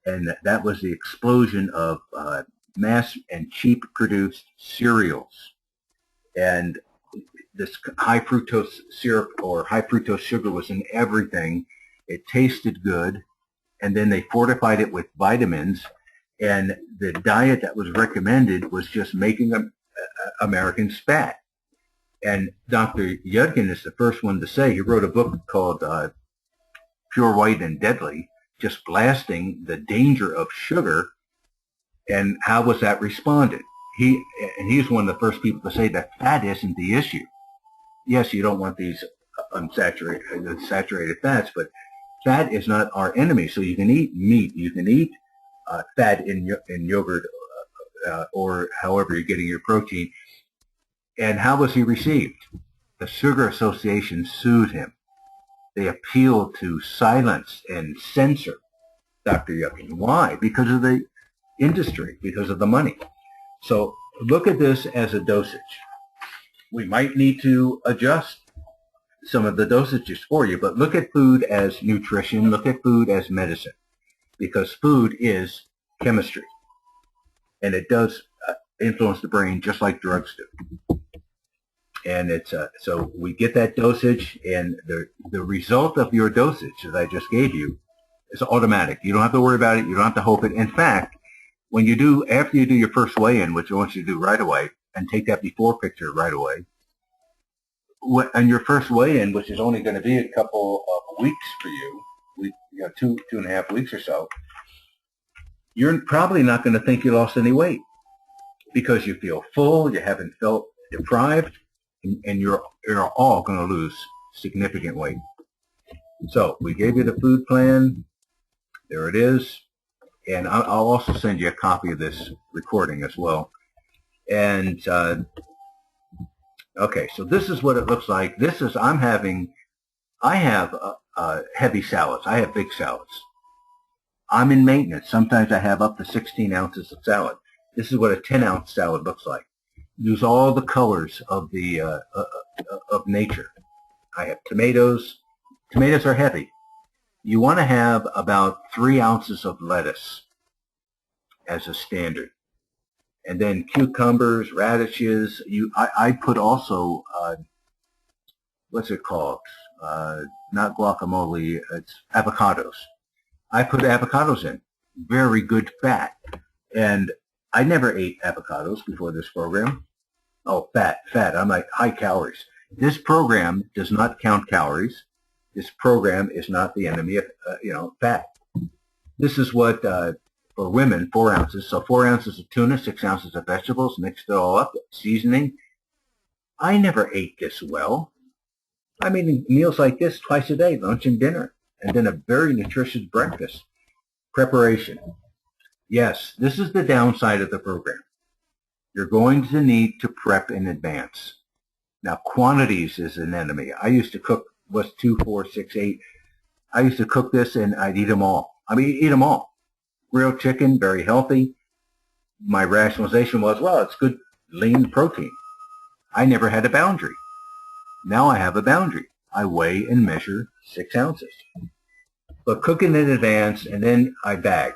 and that was the explosion of mass and cheap produced cereals. And this high fructose syrup or high fructose sugar was in everything. It tasted good, and then they fortified it with vitamins, and the diet that was recommended was just making Americans fat. And Dr. Yudkin is the first one to say, he wrote a book called Pure, White, and Deadly, just blasting the danger of sugar and how was that responded. He's one of the first people to say that fat isn't the issue. Yes, you don't want these unsaturated fats, but fat is not our enemy. So you can eat meat, you can eat fat in yogurt, or however you're getting your protein. And how was he received? The Sugar Association sued him. They appealed to silence and censor Dr. Yucking. Why? Because of the industry, because of the money. So look at this as a dosage. We might need to adjust some of the dosages for you, but look at food as nutrition, look at food as medicine, because food is chemistry, and it does influence the brain just like drugs do. And it's so we get that dosage, and the result of your dosage that I just gave you is automatic. You don't have to worry about it. You don't have to hope it. In fact, when you do, after you do your first weigh-in, which I want you to do right away, and take that before picture right away, and your first weigh-in, which is only going to be a couple of weeks for you, two and a half weeks or so, you're probably not going to think you lost any weight because you feel full, you haven't felt deprived, and you're all going to lose significant weight. So we gave you the food plan. There it is. And I'll also send you a copy of this recording as well. And okay, so this is what it looks like. This is, I have heavy salads. I have big salads. I'm in maintenance. Sometimes I have up to 16 ounces of salad. This is what a 10-ounce salad looks like. Use all the colors of the of nature. I have tomatoes. Tomatoes are heavy. You want to have about 3 ounces of lettuce as a standard. And then cucumbers, radishes. I put also, what's it called? Not guacamole, it's avocados. I put avocados in. Very good fat. And I never ate avocados before this program. Oh, fat. I'm like, high calories. This program does not count calories. This program is not the enemy of, fat. This is what, for women, 4 ounces. So 4 ounces of tuna, 6 ounces of vegetables, mixed it all up, seasoning. I never ate this well. I'm eating meals like this twice a day, lunch and dinner, and then a very nutritious breakfast. Preparation. Yes, this is the downside of the program. You're going to need to prep in advance. Now, quantities is an enemy. I used to cook, 2, 4, 6, 8. I used to cook this and I'd eat them all. Eat them all. Grilled chicken, very healthy. My rationalization was, well, it's good lean protein. I never had a boundary. Now I have a boundary. I weigh and measure 6 ounces. But cooking in advance, and then I bag.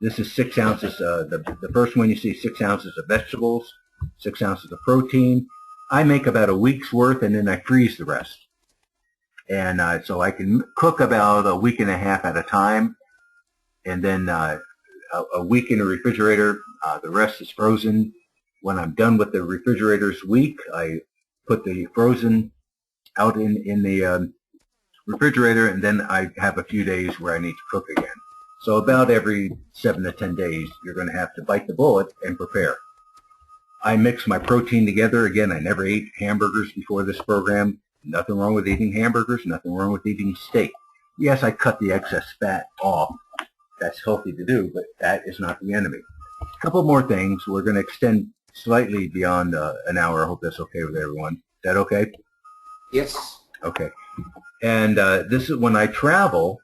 This is 6 ounces. The first one you see, 6 ounces of vegetables, 6 ounces of protein. I make about a week's worth, and then I freeze the rest. And so I can cook about a week and a half at a time, and then a week in the refrigerator. The rest is frozen. When I'm done with the refrigerator's week, I put the frozen out in the refrigerator, and then I have a few days where I need to cook again. So about every 7 to 10 days, you're going to have to bite the bullet and prepare. I mix my protein together. Again, I never ate hamburgers before this program. Nothing wrong with eating hamburgers, nothing wrong with eating steak. Yes, I cut the excess fat off. That's healthy to do, but that is not the enemy. A couple more things. We're going to extend slightly beyond an hour. I hope that's okay with everyone. Is that okay? Yes. Okay. And this is when I travel,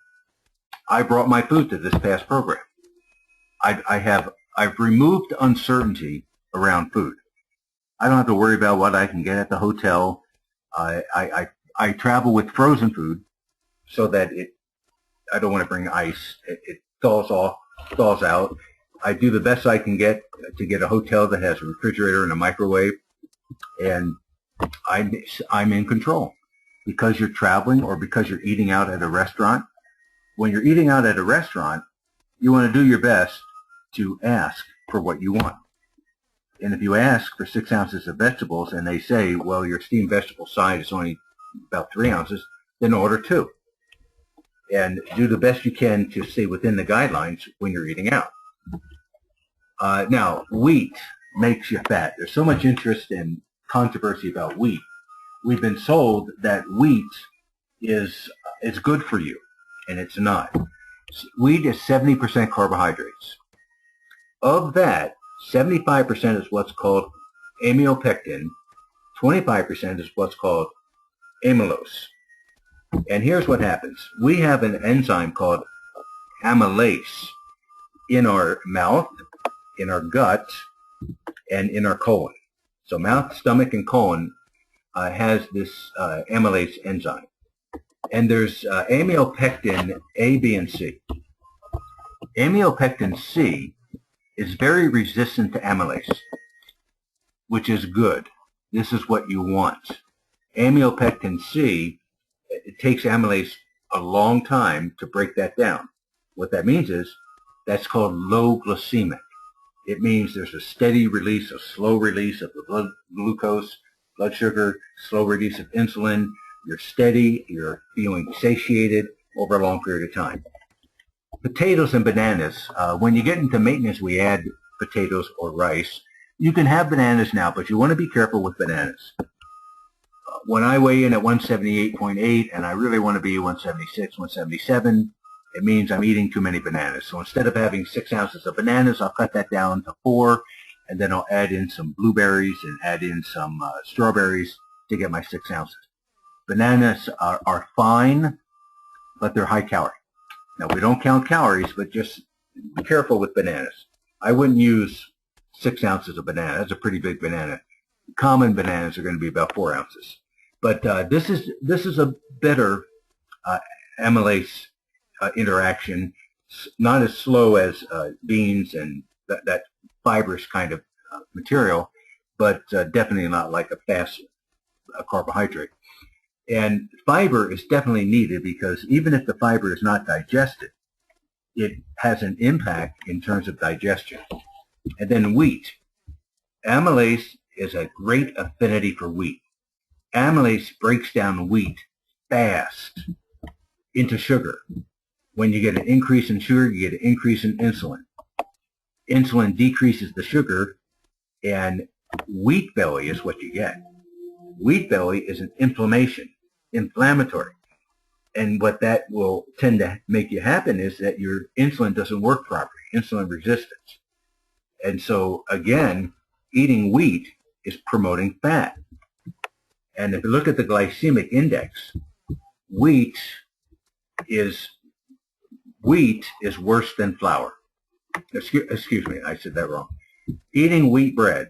I brought my food to this past program. I've removed uncertainty around food. I don't have to worry about what I can get at the hotel. I travel with frozen food so that I don't want to bring ice. It thaws out. I do the best I can get to get a hotel that has a refrigerator and a microwave, and I'm in control. Because you're traveling or because you're eating out at a restaurant, when you're eating out at a restaurant, you want to do your best to ask for what you want. And if you ask for 6 ounces of vegetables and they say, well, your steamed vegetable side is only about 3 ounces, then order 2. And do the best you can to stay within the guidelines when you're eating out. Now, wheat makes you fat. There's so much interest and controversy about wheat. We've been sold that wheat is good for you. and it's not. Wheat is 70% carbohydrates. Of that, 75% is what's called amylopectin, 25% is what's called amylose. And here's what happens. We have an enzyme called amylase in our mouth, in our gut, and in our colon. So mouth, stomach, and colon has this amylase enzyme. And there's amylopectin A, B, and C. Amylopectin C is very resistant to amylase, which is good. This is what you want. Amylopectin C, it takes amylase a long time to break that down. What that means is that's called low glycemic. It means there's a steady release, a slow release of the blood glucose, blood sugar, slow release of insulin. You're steady, you're feeling satiated over a long period of time. Potatoes and bananas. When you get into maintenance, we add potatoes or rice. You can have bananas now, but you want to be careful with bananas. When I weigh in at 178.8 and I really want to be 176, 177, it means I'm eating too many bananas. So instead of having 6 ounces of bananas, I'll cut that down to 4, and then I'll add in some blueberries and add in some strawberries to get my 6 ounces. Bananas are fine, but they're high calorie. Now, we don't count calories, but just be careful with bananas. I wouldn't use 6 ounces of banana. That's a pretty big banana. Common bananas are going to be about 4 ounces. But this is a better amylase interaction, not as slow as beans and that fibrous kind of material, but definitely not like a fast carbohydrate. And fiber is definitely needed because even if the fiber is not digested, it has an impact in terms of digestion. And then wheat. Amylase is a great affinity for wheat. Amylase breaks down wheat fast into sugar. When you get an increase in sugar, you get an increase in insulin. Insulin decreases the sugar, and wheat belly is what you get. Wheat belly is an inflammatory. And what that will tend to make you happen is that your insulin doesn't work properly, insulin resistance. And so, again, eating wheat is promoting fat. And if you look at the glycemic index, wheat is worse than flour. Excuse me, I said that wrong. Eating wheat bread,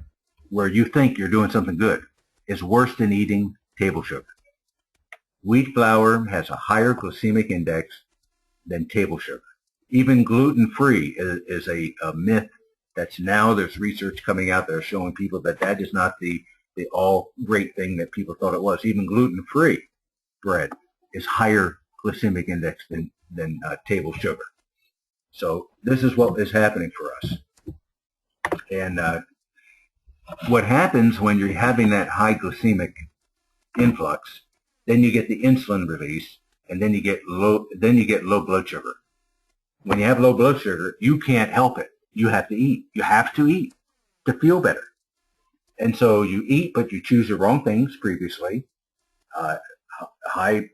where you think you're doing something good, is worse than eating table sugar. Wheat flour has a higher glycemic index than table sugar. Even gluten-free is a myth that's now there's research coming out there showing people that that is not the all great thing that people thought it was. Even gluten-free bread is higher glycemic index than table sugar. So this is what is happening for us. And what happens when you're having that high glycemic influx, then you get the insulin release, and then you get low blood sugar. When you have low blood sugar, you can't help it. You have to eat. You have to eat to feel better. And so you eat, but you choose the wrong things previously. High,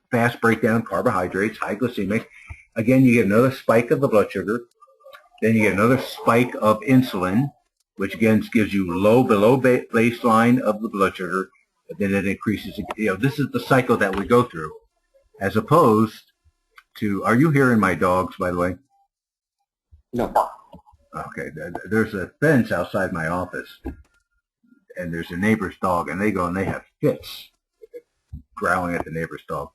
fast breakdown carbohydrates, high glycemic. Again, you get another spike of the blood sugar. Then you get another spike of insulin, which again gives you below baseline of the blood sugar. And then it increases. This is the cycle that we go through, as opposed to. Are you hearing my dogs, by the way? No. Okay. There's a fence outside my office, and there's a neighbor's dog, and they go and they have fits, growling at the neighbor's dog.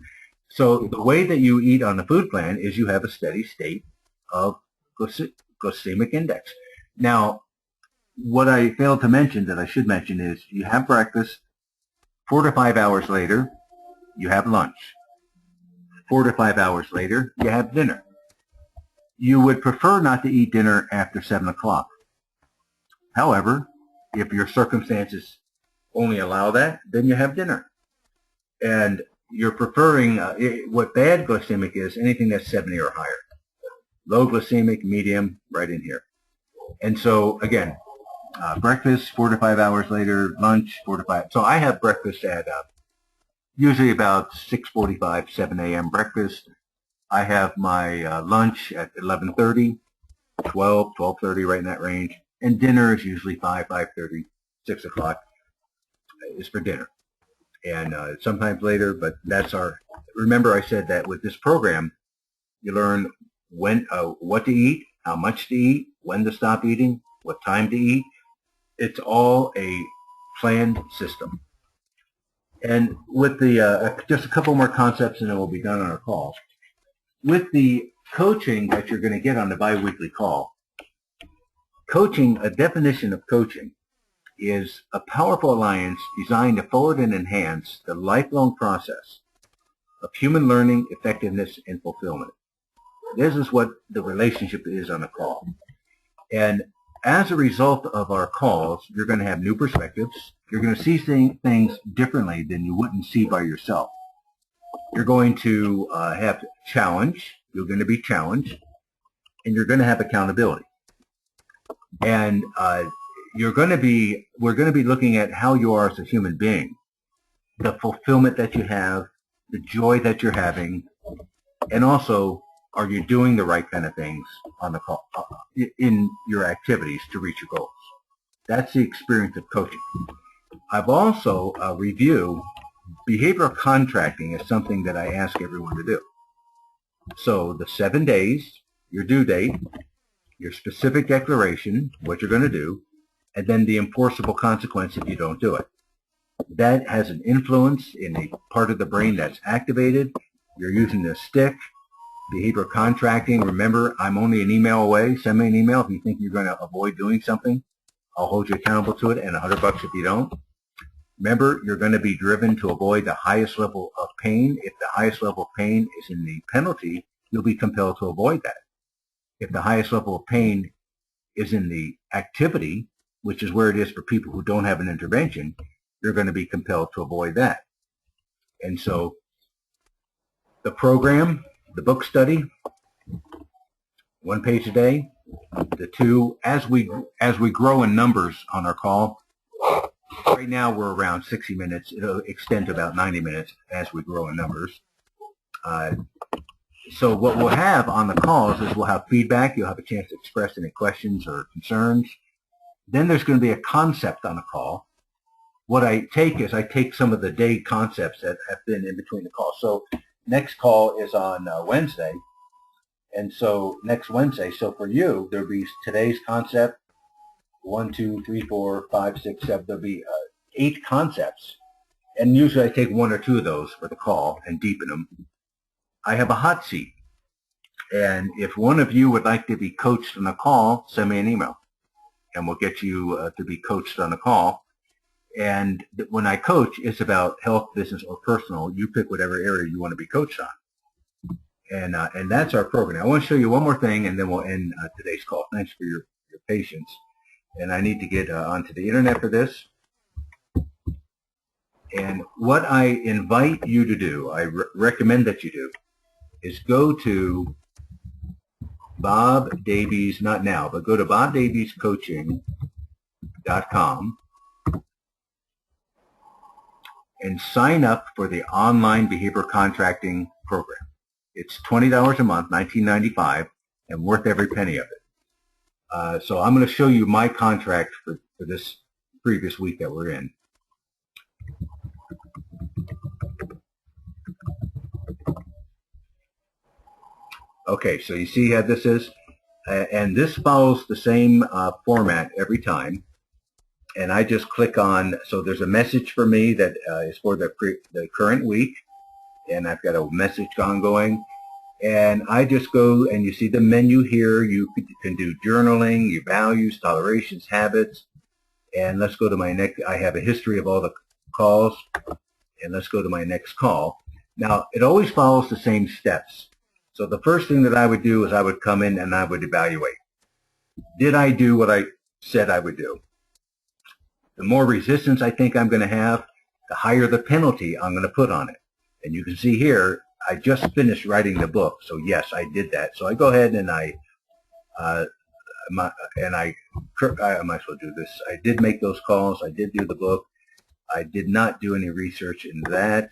So the way that you eat on the food plan is you have a steady state of glycemic index. Now, what I failed to mention that I should mention is you have breakfast. 4 to 5 hours later, you have lunch. 4 to 5 hours later, you have dinner. You would prefer not to eat dinner after 7 o'clock. However, if your circumstances only allow that, then you have dinner. And you're preferring, what bad glycemic is, anything that's 70 or higher. Low glycemic, medium, right in here. And so, again, breakfast 4 to 5 hours later, lunch 4 to 5. So I have breakfast at usually about 6:45, 7 a.m. breakfast. I have my lunch at 11:30, 12, 12:30, right in that range. And dinner is usually 5, 5:30, 6 o'clock is for dinner. And sometimes later, but that's our, remember I said that with this program, you learn when, what to eat, how much to eat, when to stop eating, what time to eat. It's all a planned system. And with the, just a couple more concepts and then we'll be done on our call. With the coaching that you're going to get on the biweekly call, coaching, a definition of coaching is a powerful alliance designed to forward and enhance the lifelong process of human learning, effectiveness, and fulfillment. This is what the relationship is on a call. And as a result of our calls, you're going to have new perspectives. You're going to see things differently than you wouldn't see by yourself. You're going to have challenge. You're going to be challenged. And you're going to have accountability. And we're going to be looking at how you are as a human being, the fulfillment that you have, the joy that you're having, and also, are you doing the right kind of things on the call, in your activities to reach your goals? That's the experience of coaching. I've also reviewed behavioral contracting as something that I ask everyone to do. So the 7 days, your due date, your specific declaration, what you're going to do, and then the enforceable consequence if you don't do it. That has an influence in the part of the brain that's activated. You're using the stick. Behavioral contracting, remember, I'm only an email away. Send me an email if you think you're going to avoid doing something. I'll hold you accountable to it, and $100 if you don't. Remember, you're going to be driven to avoid the highest level of pain. If the highest level of pain is in the penalty, you'll be compelled to avoid that. If the highest level of pain is in the activity, which is where it is for people who don't have an intervention, you're going to be compelled to avoid that. And so the program, the book study, 1 page a day. The two, as we grow in numbers on our call, right now we're around 60 minutes. It'll extend to about 90 minutes as we grow in numbers. So what we'll have on the calls is we'll have feedback. You'll have a chance to express any questions or concerns. Then there's going to be a concept on the call. What I take is I take some of the day concepts that have been in between the calls. So next call is on Wednesday. And so next Wednesday, so for you, there'll be today's concept, 1, 2, 3, 4, 5, 6, 7. There'll be 8 concepts. And usually I take 1 or 2 of those for the call and deepen them. I have a hot seat. And if one of you would like to be coached on a call, send me an email. And we'll get you to be coached on a call. And when I coach, it's about health, business, or personal. You pick whatever area you want to be coached on. And that's our program. I want to show you one more thing, and then we'll end today's call. Thanks for your patience. And I need to get onto the internet for this. And what I invite you to do, I recommend that you do, is go to Bob Davies, not now, but go to bobdaviescoaching.com and sign up for the online behavioral contracting program. It's $20 a month, $19.95, and worth every penny of it. So I'm going to show you my contract for this previous week that we're in. Okay, so you see how this is? And this follows the same format every time. And I just click on, so there's a message for me that is for the current week. And I've got a message ongoing. And I just go, and you see the menu here. You can do journaling, your values, tolerations, habits. And let's go to my next, I have a history of all the calls. And let's go to my next call. Now, it always follows the same steps. So the first thing that I would do is I would come in and I would evaluate. Did I do what I said I would do? The more resistance I think I'm going to have, the higher the penalty I'm going to put on it. And you can see here, I just finished writing the book. So yes, I did that. So I go ahead and I might as well do this. I did make those calls. I did do the book. I did not do any research in that.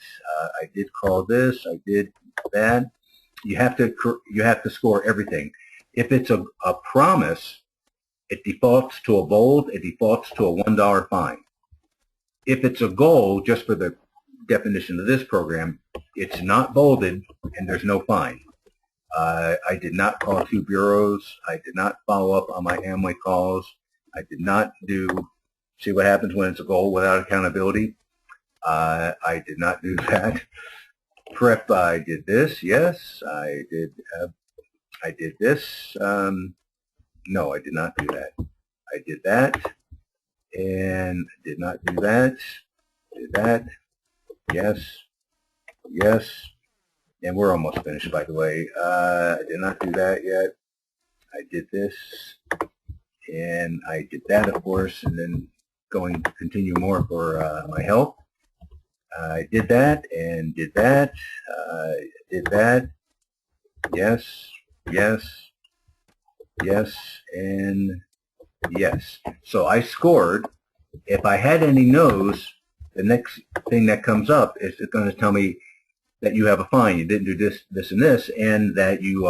I did call this. I did that. You have to score everything. If it's a promise, it defaults to a bold. It defaults to a $1 fine. If it's a goal, just for the definition of this program, it's not bolded and there's no fine. I did not call 2 bureaus. I did not follow up on my Amway calls. I did not see what happens when it's a goal without accountability. I did not do that. Prep, I did this. Yes, I did. I did this. No, I did not do that. I did that, and did not do that. Did that. Yes. Yes. And we're almost finished, by the way. I did not do that yet. I did this, and I did that, of course, and then going to continue more for my help. I did that and did that. Did that. Yes, yes, yes, and yes. So I scored. If I had any no's, the next thing that comes up is it's going to tell me that you have a fine. You didn't do this, this, and this, and that you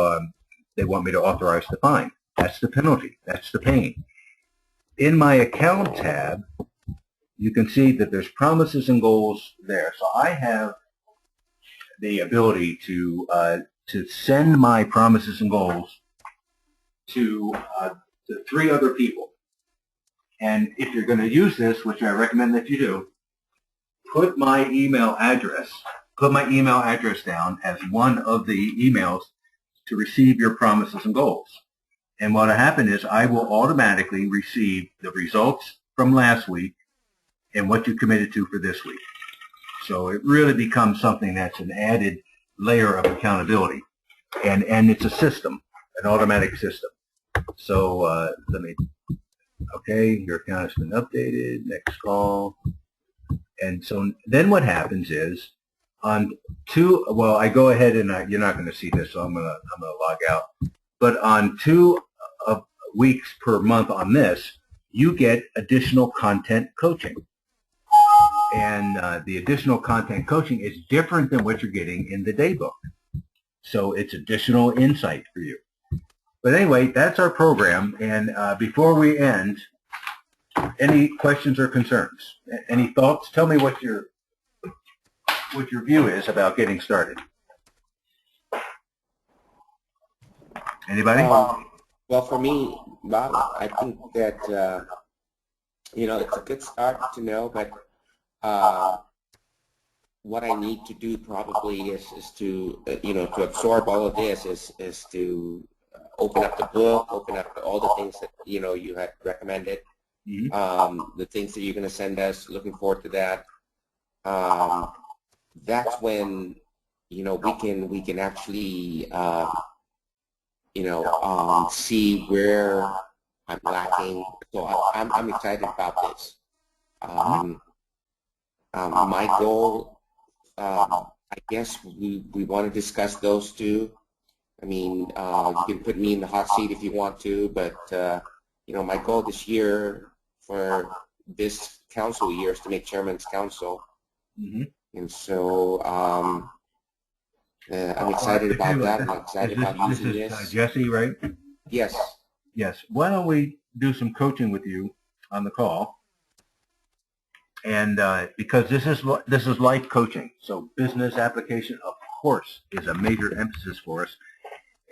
they want me to authorize the fine. That's the penalty. That's the pain. In my account tab, you can see that there's promises and goals there. So I have the ability to send my promises and goals to 3 other people. And if you're going to use this, which I recommend that you do, put my email address down as one of the emails to receive your promises and goals. And what will happen is I will automatically receive the results from last week and what you committed to for this week. So it really becomes something that's an added layer of accountability. And it's a system, an automatic system. So okay, your account has been updated, next call. And so then what happens is I go ahead and you're not going to see this, so I'm going to log out. But on 2 weeks per month on this, you get additional content coaching. And the additional content coaching is different than what you're getting in the daybook. So it's additional insight for you. But anyway, that's our program. And before we end, any questions or concerns? Any thoughts? Tell me what your view is about getting started. Anybody? Well, for me, Bob, I think that it's a good start to know, but what I need to do probably is to to absorb all of this is to open up the book, open up all the things that you had recommended, the things that you're going to send us. Looking forward to that. That's when we can actually see where I'm lacking. So I'm excited about this. My goal, I guess we want to discuss those two. I mean, you can put me in the hot seat if you want to, but my goal this year for this council year is to make chairman's council. And so I'm excited about that. I'm excited about using this. This is Jesse, right? Yes. Yes. Why don't we do some coaching with you on the call? And because this is life coaching, so business application, of course, is a major emphasis for us.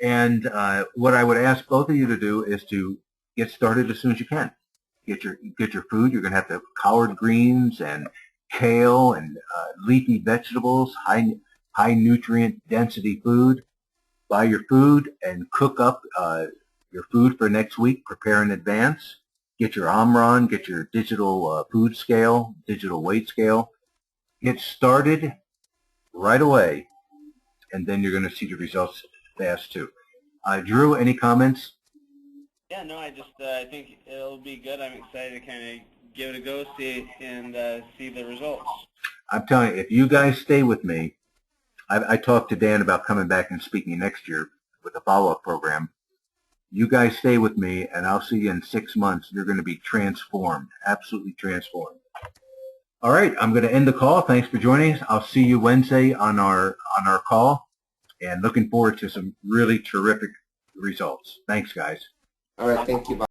And what I would ask both of you to do is to get started as soon as you can. Get your food. You're going to have to have collard greens and kale and leafy vegetables, high nutrient density food. Buy your food and cook up your food for next week. Prepare in advance. Get your Omron, get your digital food scale, digital weight scale. Get started right away, and then you're going to see the results fast too. Drew, any comments? Yeah, no, I think it'll be good. I'm excited to kind of give it a go, see the results. I'm telling you, if you guys stay with me, I talked to Dan about coming back and speaking next year with a follow-up program. You guys stay with me, and I'll see you in 6 months. You're going to be transformed, absolutely transformed. All right, I'm going to end the call. Thanks for joining us. I'll see you Wednesday on our call, and looking forward to some really terrific results. Thanks, guys. All right, thank you.